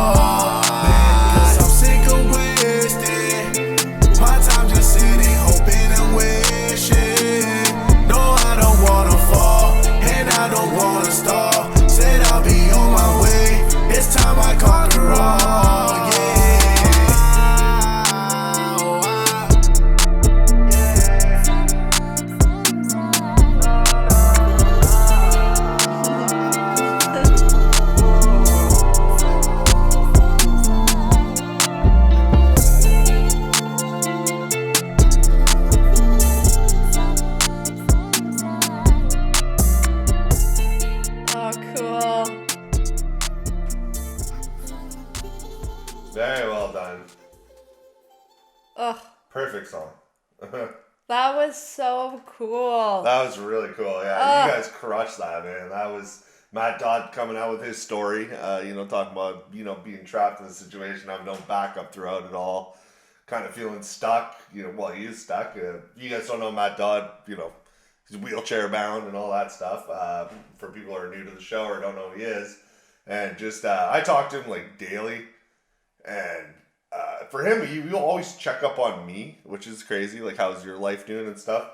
My time just sitting, hoping and wishing. No, I don't wanna fall, and I don't wanna stall. Said I'll be on my way. It's time I conquer all. Very well done. Ugh. Perfect song. That was so cool. That was really cool. Yeah, you guys crushed that, man. That was Matt Dodd coming out with his story. Talking about being trapped in the situation, having no backup throughout it all, kind of feeling stuck. He is stuck. You guys don't know Matt Dodd. He's wheelchair bound and all that stuff. For people who are new to the show or don't know who he is, and just I talk to him like daily. And for him, you always check up on me, which is crazy. Like, how's your life doing and stuff?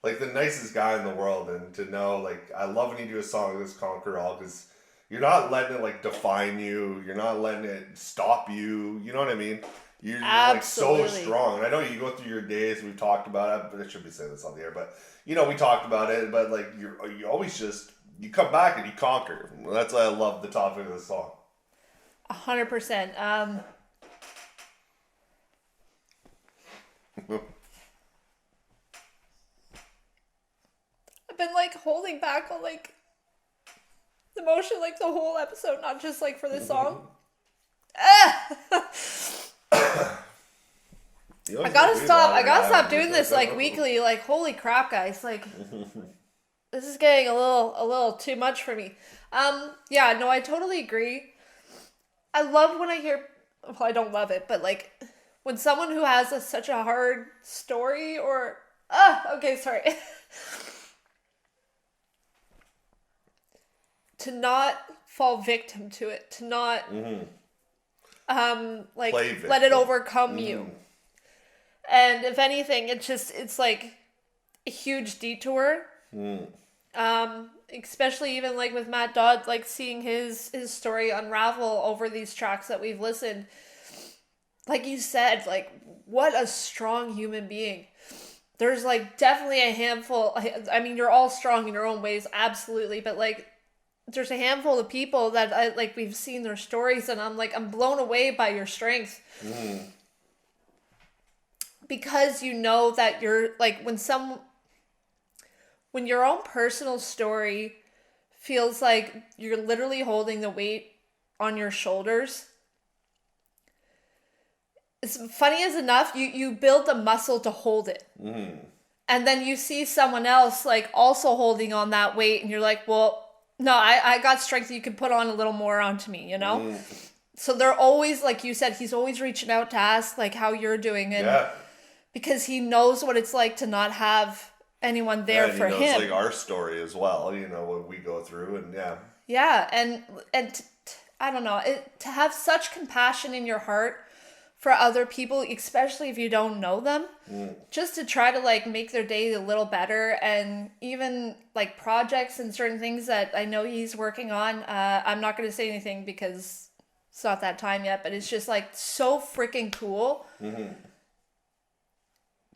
Like, the nicest guy in the world. And to know, like, I love when you do a song like this, Conquer All, because you're not letting it, like, define you. You're not letting it stop you. You know what I mean? You're like, so strong. And I know you go through your days. We've talked about it. But I should be saying this on the air. But, we talked about it. But, like, you always just, you come back and you conquer. That's why I love the topic of the song. 100%. I've been like holding back on like emotion like the whole episode, not just like for this song. I gotta stop doing this like weekly. Like, holy crap, guys! Like, this is getting a little too much for me. Yeah, no, I totally agree. I love when I hear. Well, I don't love it, but like when someone who has such a hard story or okay, sorry. To not fall victim to it, to not like let it overcome you. And if anything, it's like a huge detour. Especially even like with MaTT, like seeing his story unravel over these tracks that we've listened. Like you said, like what a strong human being. There's like definitely a handful. I mean, you're all strong in your own ways, absolutely. But like, there's a handful of people that we've seen their stories, and I'm blown away by your strength. Because you know that you're like when your own personal story feels like you're literally holding the weight on your shoulders. It's funny as enough, you build the muscle to hold it. And then you see someone else like also holding on that weight, and you're like, well, no, I got strength. You can put on a little more onto me, you know? So they're always, like you said, he's always reaching out to ask like how you're doing. And because he knows what it's like to not have anyone there for him. It's like our story as well, you know, what we go through, and yeah, and I don't know, to have such compassion in your heart for other people, especially if you don't know them, just to try to like make their day a little better, and even like projects and certain things that I know he's working on. I'm not going to say anything because it's not that time yet, but it's just like so freaking cool.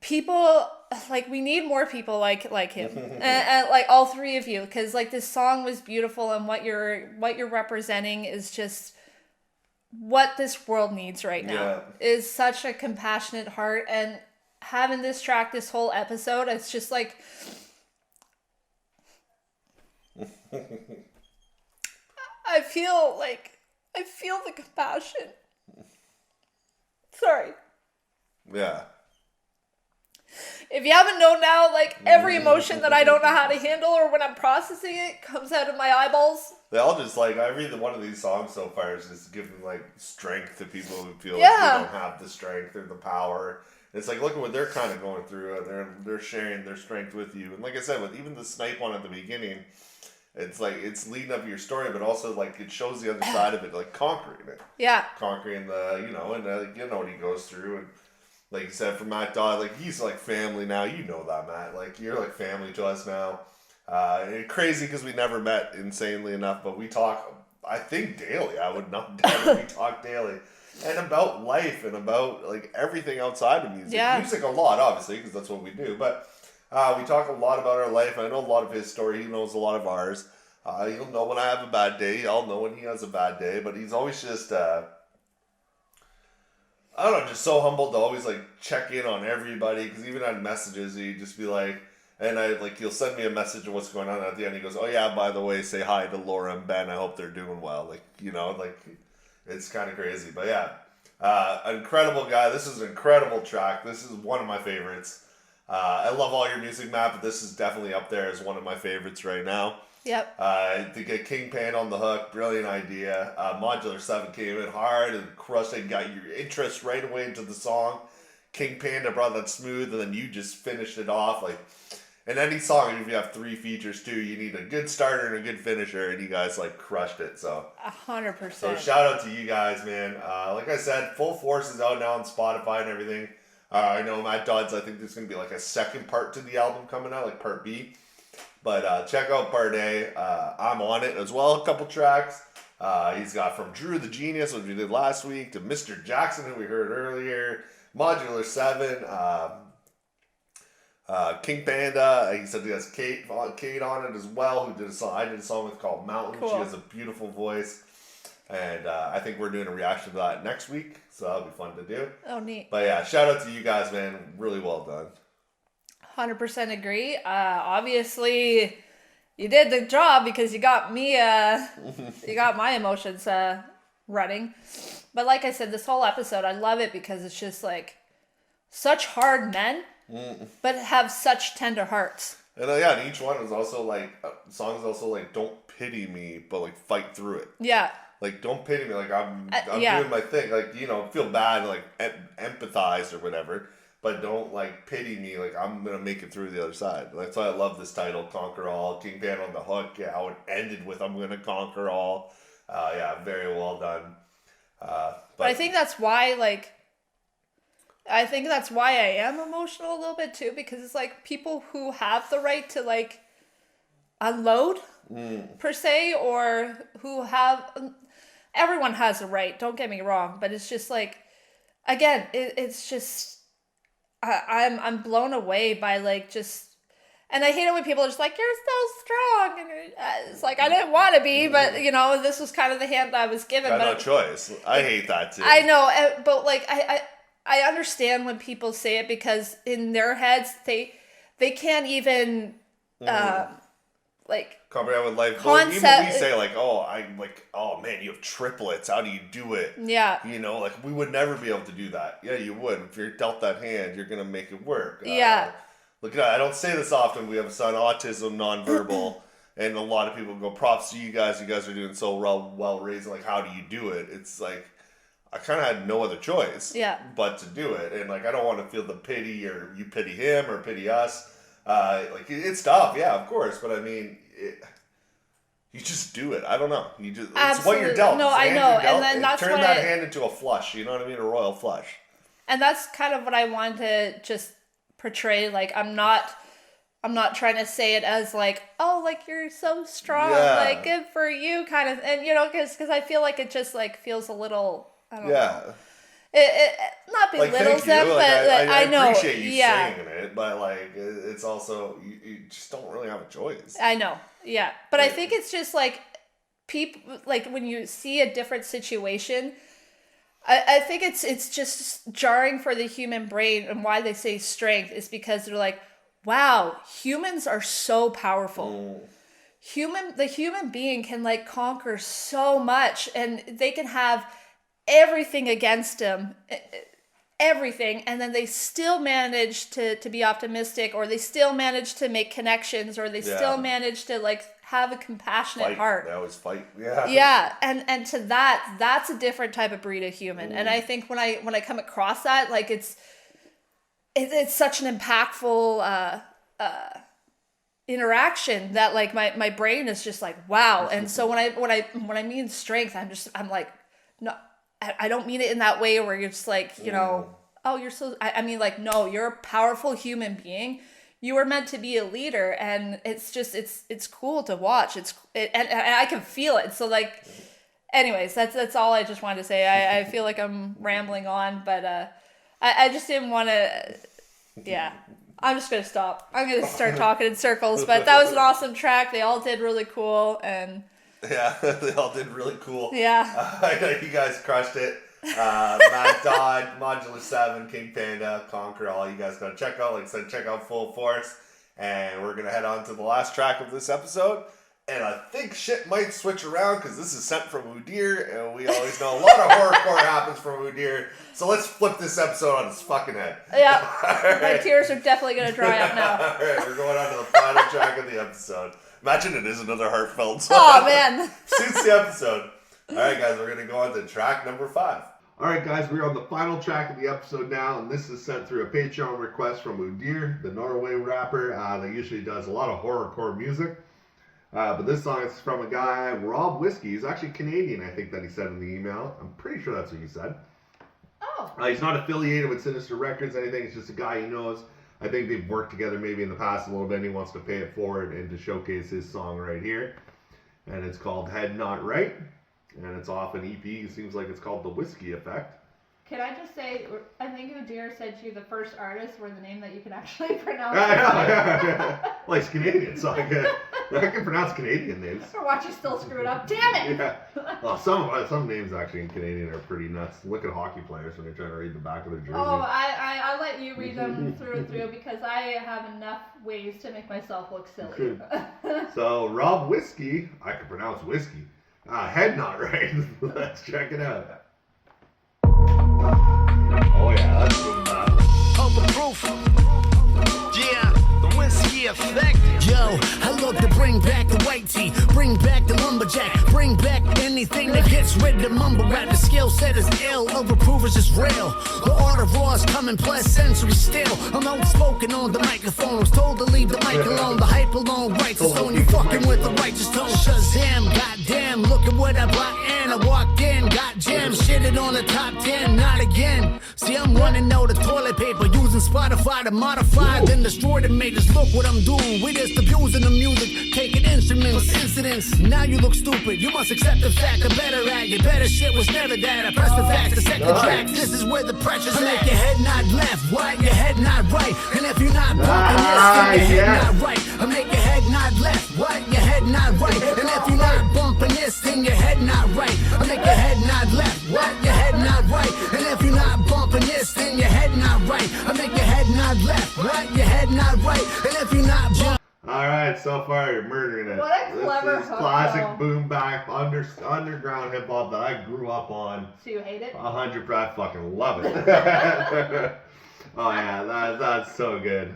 People, like, we need more people like him, and like all three of you, because like this song was beautiful, and what you're representing is just what this world needs right now. Is such a compassionate heart, and having this track this whole episode, it's just like I feel the compassion. Sorry. Yeah. If you haven't known now, like every emotion that I don't know how to handle or when I'm processing it comes out of my eyeballs. They all just like, every one of these songs so far is just giving like strength to people who feel like they don't have the strength or the power. It's like, look at what they're kind of going through, and they're sharing their strength with you. And like I said, with even the Snype one at the beginning, it's like it's leading up your story, but also like it shows the other side of it, like conquering it. Yeah. Conquering the, you know, and you know what he goes through. And like you said, for MaTT, like he's like family now. You know that, Matt. Like you're like family to us now. And crazy because we never met, insanely enough, but we talk, I think, daily. I would not doubt it. We talk daily. And about life and about like everything outside of music. Yeah. Music a lot, obviously, because that's what we do. But we talk a lot about our life. I know a lot of his story. He knows a lot of ours. He'll know when I have a bad day. I'll know when he has a bad day. But he's always just, I don't know, just so humble to always like check in on everybody. Because even on messages, he'd just be like, and he'll send me a message of what's going on. At the end, he goes, "Oh yeah, by the way, say hi to Laura and Ben. I hope they're doing well." Like, you know, like it's kind of crazy. But yeah, incredible guy. This is an incredible track. This is one of my favorites. I love all your music, Matt, but this is definitely up there as one of my favorites right now. Yep. To get KingCanada on the hook, brilliant idea. Modular 7 came in hard and crushed it, got your interest right away into the song. KingCanada brought that smooth, and then you just finished it off. Like, in any song, if you have 3 features too, you need a good starter and a good finisher, and you guys like crushed it. So 100%. So shout out to you guys, man. Like I said, Full Force is out now on Spotify and everything. I know MaTT, I think there's gonna be like a second part to the album coming out, like part B. But check out part A. I'm on it as well. A couple tracks. He's got from Drew the Genius, which we did last week, to Mr. Jackson, who we heard earlier. Modular 7. KingCanada. He said he has Kate on it as well, who did a song. I did a song with called Mountain. Cool. She has a beautiful voice. And I think we're doing a reaction to that next week, so that'll be fun to do. Oh, neat. But yeah, shout out to you guys, man. Really well done. 100% agree. Obviously, you did the job because you got me, you got my emotions running. But like I said, this whole episode, I love it because it's just like such hard men, but have such tender hearts. And yeah, and each one is also like, songs also like, don't pity me, but like fight through it. Yeah. Like, don't pity me, like I'm yeah. doing my thing. Like, you know, feel bad, like empathize or whatever. But don't like pity me, like I'm gonna make it through the other side. That's why I love this title, Conquer All. King Pan on the hook, yeah, how it ended with I'm gonna conquer all. Yeah, very well done. But I think that's why, like, I am emotional a little bit too, because it's like people who have the right to like unload per se, or who have, everyone has a right, don't get me wrong, but it's just like, again, it's just, I'm blown away by like just, and I hate it when people are just like, you're so strong, and it's like, I didn't want to be, but you know, this was kind of the hand I was given. Got but no choice. I hate that too. I know, but like I understand when people say it, because in their heads they can't even like comprehend with life. Concept, even when we say like, oh man, you have triplets. How do you do it? Yeah. You know, like we would never be able to do that. Yeah, you would. If you're dealt that hand, you're gonna make it work. Yeah. Look, I don't say this often. We have a son, autism, nonverbal, and a lot of people go, props to you guys. You guys are doing so well raised. Like, how do you do it? It's like, I kind of had no other choice but to do it. And like, I don't want to feel the pity, or you pity him or pity us. Like, it's tough. Yeah, of course. But I mean, you just do it. I don't know. You just, it's what you're dealt. No, I know. And then that's turn that hand into a flush. You know what I mean? A royal flush. And that's kind of what I want to just portray. Like, I'm not trying to say it as like, oh, like you're so strong, like good for you kind of, and you know, because I feel like it just like feels a little, I don't know. It not belittles them, like, but I know. appreciate you saying it, but like it's also you just don't really have a choice. I know, yeah, but I think it's just like people, like when you see a different situation, I think it's just jarring for the human brain, and why they say strength is because they're like, wow, humans are so powerful. The human being can like conquer so much, and they can have everything against them, everything, and then they still manage to be optimistic, or they still manage to make connections, or they still manage to like have a compassionate heart. They always fight. Yeah. Yeah, and to that's a different type of breed of human. And I think when I come across that, like it's such an impactful interaction that like my brain is just like, wow. And so when I mean strength, I'm like, no, I don't mean it in that way where you're just like, you know, oh, you're so, I mean like, no, you're a powerful human being. You were meant to be a leader, and it's just, it's cool to watch. And I can feel it. So like, anyways, that's all I just wanted to say. I feel like I'm rambling on, but I just didn't want to, yeah. I'm just going to stop. I'm going to start talking in circles, but that was an awesome track. They all did really cool, and yeah, they all did really cool. Yeah. You guys crushed it. MaTT, Modular 7, KingCanada, Conquer All. You guys gotta check out, like I said, check out Full Force. And we're gonna head on to the last track of this episode. And I think shit might switch around because this is sent from Udir, and we always know a lot of horrorcore happens from Udir. So let's flip this episode on its fucking head. Yeah. Right. My tears are definitely gonna dry up now. Alright, we're going on to the final track of the episode. Imagine it is another heartfelt song. Oh man. Suits the episode. Alright guys, we're going to go on to track number 5. Alright guys, we're on the final track of the episode now, and this is sent through a Patreon request from Udir, the Norway rapper that usually does a lot of horrorcore music. But this song is from a guy, Rob Whiskey. He's actually Canadian, I think that he said in the email. I'm pretty sure that's what he said. Oh. He's not affiliated with Sinister Records or anything. It's just a guy he knows. I think they've worked together maybe in the past a little bit, and he wants to pay it forward and to showcase his song right here. And it's called Head Not Right. And it's off an EP. It seems like it's called The Whiskey Effect. Can I just say, I think Udir said you're the first artist where the name that you can actually pronounce. Yeah. Well, he's Canadian, so I can pronounce Canadian names. Or watch you still screw it up. Damn it! Yeah. Well, some names actually in Canadian are pretty nuts. Look at hockey players when they're trying to read the back of their jersey. Oh, I let you read them through and through because I have enough ways to make myself look silly. So, Rob Whiskey, I can pronounce whiskey. Head not right. Let's check it out. Oh yeah, that's good. Overproof. Yeah, the whiskey effect. Yo, I look to bring back the white tee, bring back the lumberjack, bring back anything that gets rid of the mumble rap. The skill set is ill, overproof is just real. The art of raw is coming plus century still. I'm outspoken on the microphone, I was told to leave the mic alone. The hype alone writes the stone, you fucking with the righteous tone. Shazam, goddamn, look at what I brought in. I walked in, got jammed, shitted on the top 10, not again. See, I'm running out of toilet paper, using Spotify to modify, then destroy the majors. Look what I'm doing, we just abusing the music, taking instruments, incidents. Now you look stupid, you must accept the fact. The better at your better shit was never that. I press the facts, the second track. This is where the pressure's at. Make your head not left, right, your head not right. And if you're not bumping this, then your head not right. I make your head not left, right, your head not right. And if you're not bumping this, then your head not right. I make your head not left, right, your head not right. And if you're not bumping this, then your head not right. I make your head not left, right, your head not right. And if you're not bumping. Alright, so far you're murdering it. What a clever This is classic boom bap, underground hip hop that I grew up on. So you hate it? 100%, I fucking love it. Oh yeah, that's so good.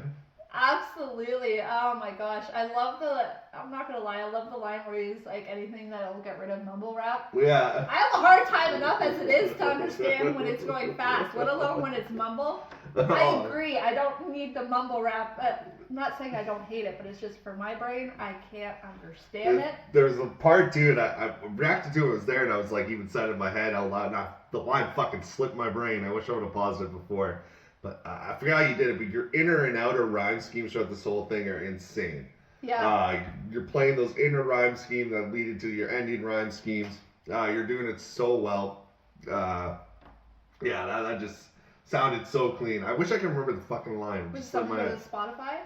Absolutely. Oh my gosh. I'm not gonna lie, I love the line where he's like, anything that'll get rid of mumble rap. Yeah. I have a hard time enough as it is to understand when it's going fast, let alone when it's mumble. I agree, I don't need the mumble rap. I'm not saying I don't hate it, but it's just for my brain, I can't understand it. There's a part too, and I reacted to it, was there, and I was like, even said in my head out loud, and the line fucking slipped my brain. I wish I would have paused it before. But I forgot how you did it, but your inner and outer rhyme schemes throughout this whole thing are insane. Yeah. You're playing those inner rhyme schemes that lead into your ending rhyme schemes. You're doing it so well. Yeah, that just sounded so clean. I wish I could remember the fucking line. Was something with the Spotify?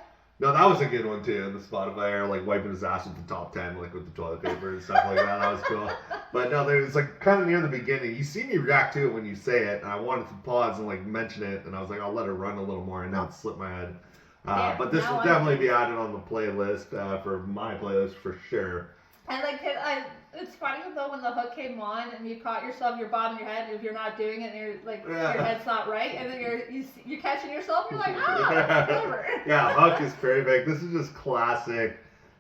No, that was a good one too. The Spotify, or like wiping his ass with the top 10, like with the toilet paper and stuff like that. That was cool. But no, there was like kind of near the beginning. You see me react to it when you say it, and I wanted to pause and like mention it, and I was like, I'll let it run a little more, and now it slipped my head. But this will definitely be added on the playlist for my playlist for sure. And like, it's funny though when the hook came on and you caught yourself, you're bobbing your head, and if you're not doing it, and you're like, your head's not right, and then you're catching yourself, you're like, whatever. Yeah, hook is perfect. This is just classic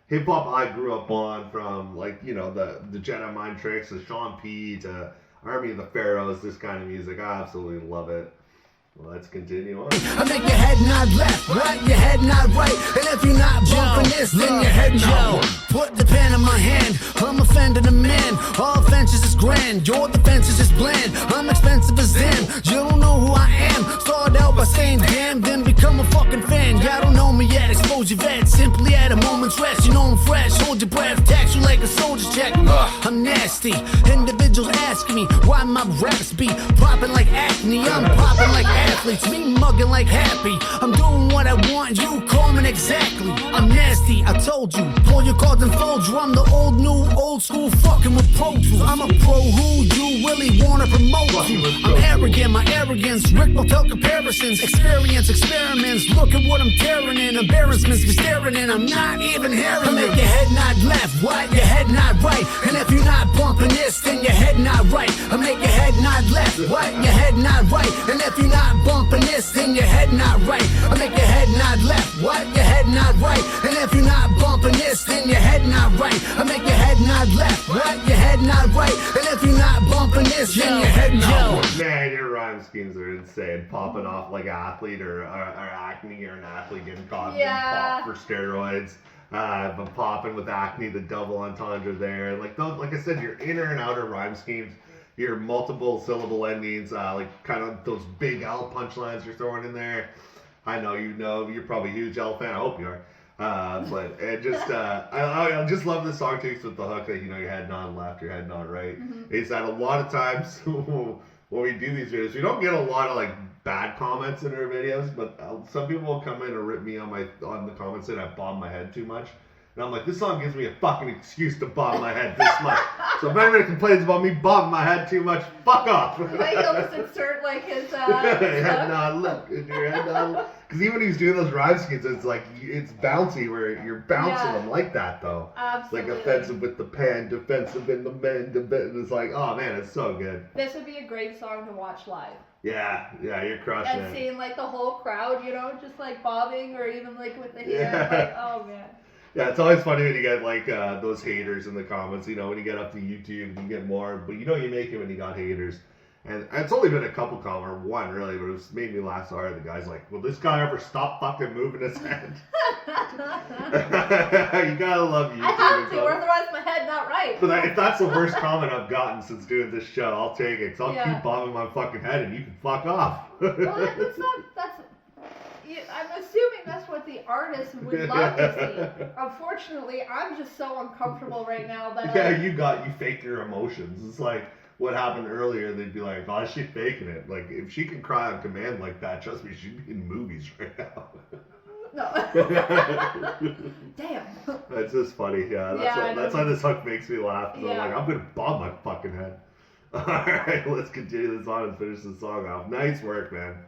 hip hop I grew up on, from like, you know, the Jedi Mind Tricks, the Sean P to Army of the Pharaohs, this kind of music. I absolutely love it. Let's continue on. I make your head not left, right, your head not right. And if you're not bumping this, then your head not. Put the pen in my hand, I'm offending a man. All offenses is grand, your defenses is bland. I'm expensive as them, you don't know who I am. Start out by saying damn, then become a fucking fan. Y'all don't know me yet, expose your vet. Simply at a moment's rest, you know I'm fresh. Hold your breath, tax you like a soldier's check. I'm nasty, individuals asking me why my raps be popping like acne. I'm popping like athletes, me mugging like happy. I'm doing what I want, you call me exactly. I'm nasty, I told you. Pull your cards and fold you. I'm the old school fucking with Pro Tools. I'm a pro who you really wanna promote you. I'm arrogant, my arrogance, Rick will tell comparisons. Experience, experiments, look at what I'm tearing in. Embarrassments, you're staring in, I'm not even hearing it. I make your head not left, right, your head not right. And if you're not bumping this, then your head not right. I make your head not left, right, your head not right. And if you're not bumping this, then your head not right. I make your head not left, right, your head not right. And if you're not bumping this, then your head not right. I make your head not left, right, your head not right. And if you're not bumping this, then your head not right. Man, your rhyme schemes are insane. Popping off like athlete or acne, or an athlete getting caught and pop for steroids. But popping with acne, the double entendre there. Like I said, your inner and outer rhyme schemes, your multiple syllable endings, like kind of those big L punchlines you're throwing in there. I know you're probably a huge L fan. I hope you are. But it just, I just love the song takes with the hook that, you know, your head not left, your head not right. Mm-hmm. It's that a lot of times when we do these videos, we don't get a lot of like bad comments in our videos, but some people will come in and rip me on the comments that I bob my head too much. And I'm like, this song gives me a fucking excuse to bob my head this much. So if anybody complains about me bobbing my head too much, fuck off. Like he'll just insert like his head nod, look, in your head nod. Because even when he's doing those rhyme schemes, it's like, it's bouncy where you're bouncing them like that though. Absolutely. Like offensive with the pan, defensive in the men, and it's like, oh man, it's so good. This would be a great song to watch live. Yeah, you're crushing it. And seeing like the whole crowd, you know, just like bobbing or even like with the hair, like, oh man. Yeah, it's always funny when you get like those haters in the comments, you know, when you get up to YouTube and you get more, but you know you make it when you got haters. And it's only been a couple comments, or one really, but it made me laugh so hard. The guy's like, will this guy ever stop fucking moving his head? You gotta love YouTube. I have to, or otherwise my head not right. But if that's the worst comment I've gotten since doing this show, I'll take it, because I'll keep bobbing my fucking head and you can fuck off. Well, I'm assuming that's what the artist would love to see. Unfortunately, I'm just so uncomfortable right now that you fake your emotions. It's like what happened earlier. They'd be like, "Oh, she's faking it." Like if she can cry on command like that, trust me, she'd be in movies right now. No. Damn. That's just funny. Yeah, that's why this hook makes me laugh. So I'm like, I'm gonna bob my fucking head. All right, let's continue this on and finish the song off. Nice work, man.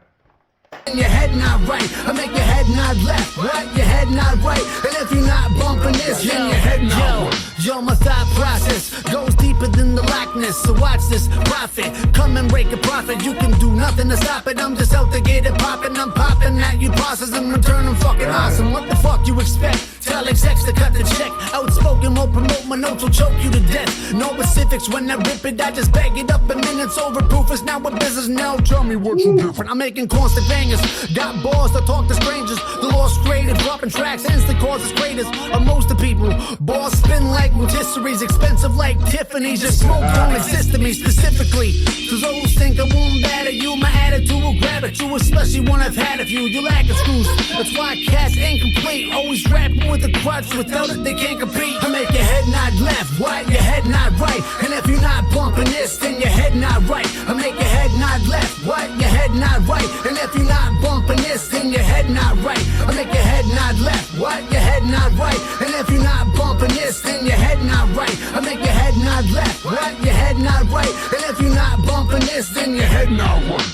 Your head not right, I make your head not left, right? Your head not right, and if you're not bumping this, then your head not right. Yo, my thought process goes deeper than the likeness. So watch this profit, come and break a profit. You can do nothing to stop it. I'm just out to get it poppin'. I'm popping at you bosses in return. I'm fucking awesome. What the fuck you expect? Tell execs to cut the check. Outspoken won't promote my notes, will choke you to death. No specifics when I rip it, I just bag it up in minutes. Overproof is now a business. Now tell me what's so different. I'm making constant bangers. Got balls to talk to strangers. The lost creative, dropping tracks, instant causes greatest. Or most of people, balls spin like rotisseries, expensive like Tiffany's. Just smoke don't exist to me specifically. Cause those think I won't batter you. My attitude will grab at you, especially when I've had a few. You lack screws. That's why cats incomplete. Always rapping with a crutch, without it they can't compete. I make your head not left, right, your head not right. And if you're not bumping this, then your head not right. I make your head not left, right, your head not right. And if you're not bumping this, then your head not right. I make your head not left, right, your head not right. And if you're not bumping this, then your head not right. I make your head not left, right, your head not right. And if you're not bumping this, then your head not right.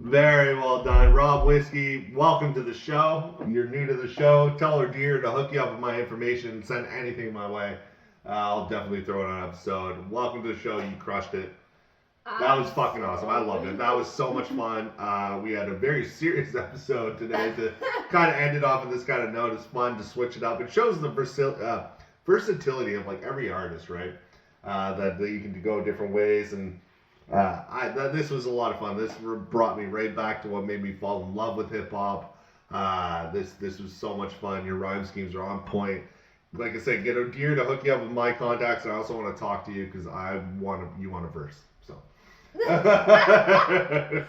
Very well done. Rob Whiskey, welcome to the show. You're new to the show. Tell her dear to hook you up with my information. Send anything my way. I'll definitely throw it on an episode. Welcome to the show. You crushed it. That was fucking awesome. I loved it. That was so much fun. We had a very serious episode today to kind of end it off on this kind of note. It's fun to switch it up. It shows the versatility of like every artist, right? That you can go different ways. And this was a lot of fun. This brought me right back to what made me fall in love with hip hop. This was so much fun. Your rhyme schemes are on point. Like I said, get a deer to hook you up with my contacts. And I also want to talk to you because you want a verse. So. I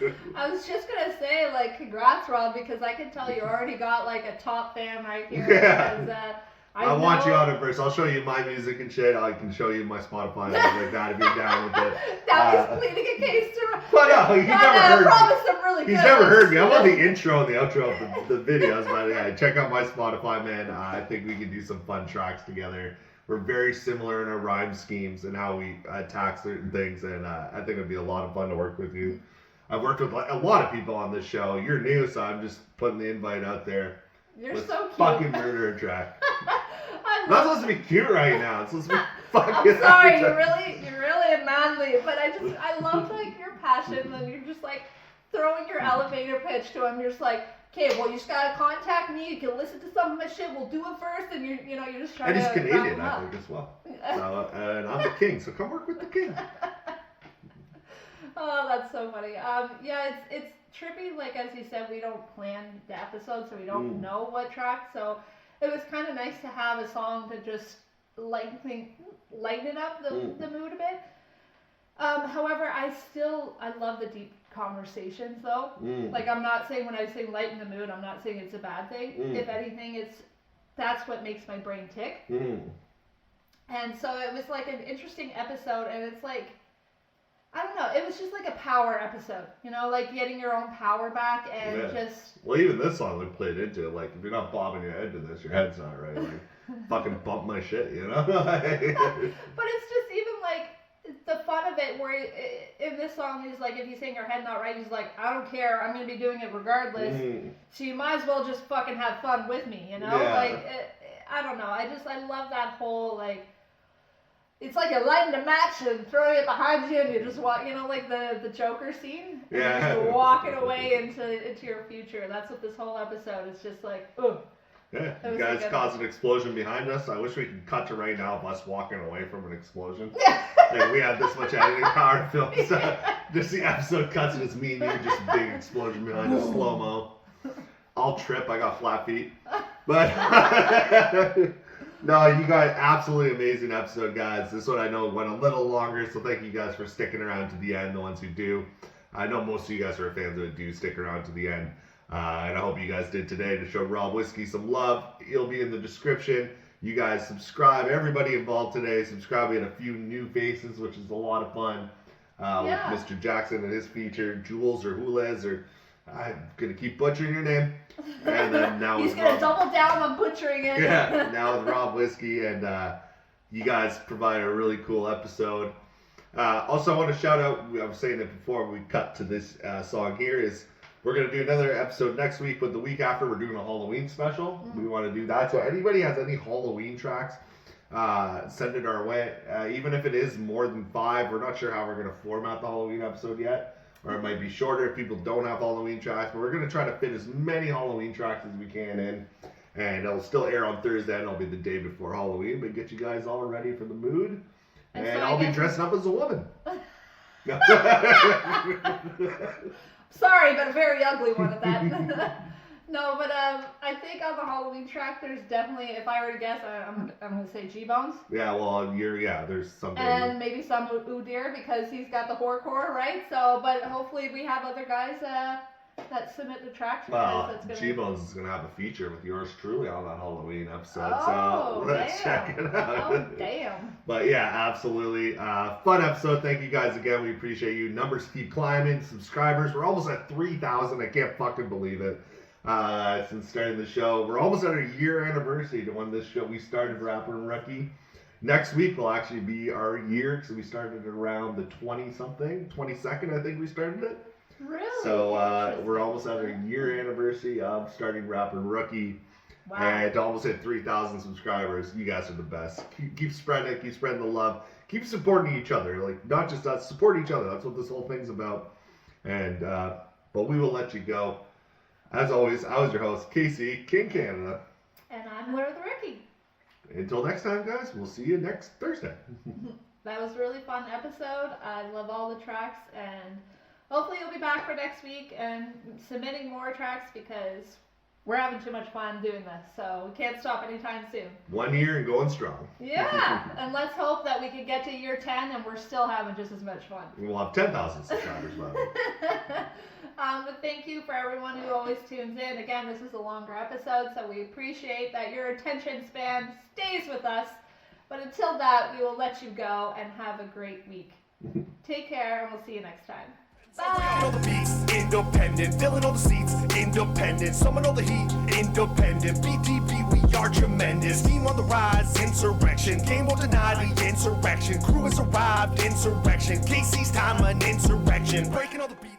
was just gonna say, like, congrats, Rob, because I can tell you already got like a top fan right here. Yeah. Because, I want you on it first. I'll show you my music and shit. I can show you my Spotify and things like that if you're down with it. That was pleading a case to. But no, he's never heard me. I promise I'm really good. He's never heard me. I'm on the intro and the outro of the videos, but yeah, check out my Spotify, man. I think we can do some fun tracks together. We're very similar in our rhyme schemes and how we attack certain things, and I think it'd be a lot of fun to work with you. I've worked with a lot of people on this show. You're new, so I'm just putting the invite out there. You're so cute. Fucking murder a track. I'm not supposed to be cute right now. It's supposed to be fucking. I'm sorry, you're really manly, but I love like your passion, and you're just like throwing your elevator pitch to him. You're just like, okay, well, you just gotta contact me. You can listen to some of my shit. We'll do it first, and you're just trying to. And he's Canadian, I think, as well. So, and I'm the king, so come work with the king. Oh, that's so funny. Yeah, it's trippy. Like as you said, we don't plan the episode, so we don't know what track. So it was kind of nice to have a song to just lighten up the mood a bit. However, I love the deep conversations though. Like I'm not saying when I say lighten the mood, I'm not saying it's a bad thing. If anything, that's what makes my brain tick. And so it was like an interesting episode, and it's like, I don't know, it was just like a power episode, you know, like getting your own power back and just... Well, even this song we played into it, like, if you're not bobbing your head to this, your head's not right. Like, fucking bump my shit, you know? But it's just even like, the fun of it, where in this song, he's like, if you sing your head not right, he's like, I don't care, I'm going to be doing it regardless. So you might as well just fucking have fun with me, you know? Yeah. Like, I don't know, I love that whole, like, it's like you're lighting a match and throwing it behind you and you just walk, you know, like the Joker scene? And you're just walking away into your future. That's what this whole episode is just like, ugh. Yeah, you guys caused an explosion behind us. I wish we could cut to right now of us walking away from an explosion. Like, we had this much editing power to film stuff. Just the episode cuts and it's me and you, just a big explosion behind us, slow-mo. I'll trip, I got flat feet. But... No, you got absolutely amazing episode, guys. This one I know went a little longer, so thank you guys for sticking around to the end, the ones who do. I know most of you guys are fans of it, do stick around to the end. And I hope you guys did today to show Rob Whiskey some love. He'll be in the description. You guys subscribe. Everybody involved today, subscribe. We had a few new faces, which is a lot of fun. With Mr. Jackson and his feature, Jules or Jules, or I'm going to keep butchering your name. And then now he's going to double down on butchering it. Yeah, now with Rob Whiskey, and you guys provide a really cool episode. Also, I want to shout out, I was saying it before we cut to this song here, is we're going to do another episode next week, but the week after we're doing a Halloween special. We want to do that. So anybody has any Halloween tracks, send it our way. Even if it is more than 5, we're not sure how we're going to format the Halloween episode yet. Or it might be shorter if people don't have Halloween tracks. But we're going to try to fit as many Halloween tracks as we can in. And it'll still air on Thursday, and it'll be the day before Halloween. But get you guys all ready for the mood. And so I'll be dressing up as a woman. Sorry, but a very ugly one at that. No, but I think on the Halloween track, there's definitely, if I were to guess, I'm going to say G-Bones. Yeah, well, there's something. And maybe some Udir, because he's got the horrorcore, right? So, but hopefully we have other guys that submit the tracks. Well, G-Bones is going to have a feature with yours truly on that Halloween episode. Oh, so let's check it out. Oh, damn. But yeah, absolutely. Fun episode. Thank you guys again. We appreciate you. Numbers keep climbing. Subscribers. We're almost at 3,000. I can't fucking believe it. Since starting the show. We're almost at our year anniversary to when this show we started Rapper and Rookie. Next week will actually be our year, because we started around the 22nd, I think we started it. Really? So we're almost at our year anniversary of starting Rapper and Rookie. Wow. And to almost hit 3,000 subscribers. You guys are the best. Keep spreading it. Keep spreading the love. Keep supporting each other. Like, not just us, support each other. That's what this whole thing's about. And but we will let you go. As always, I was your host, Casey, KingCanada. And I'm Laura the Rookie. Until next time, guys, we'll see you next Thursday. That was a really fun episode. I love all the tracks, and hopefully you'll be back for next week and submitting more tracks, because we're having too much fun doing this, so we can't stop anytime soon. 1 year and going strong. Yeah, and let's hope that we can get to year 10 and we're still having just as much fun. We'll have 10,000 subscribers by then. But thank you for everyone who always tunes in. Again, this is a longer episode, so we appreciate that your attention span stays with us. But until that, we will let you go and have a great week. Take care, and we'll see you next time. Bye. All the beats, independent, filling all the seats, independent, summon all the heat, independent, BTB, we are tremendous, team on the rise, insurrection, game will deny the insurrection, crew has arrived, insurrection, Casey's time, an insurrection, breaking all the beats.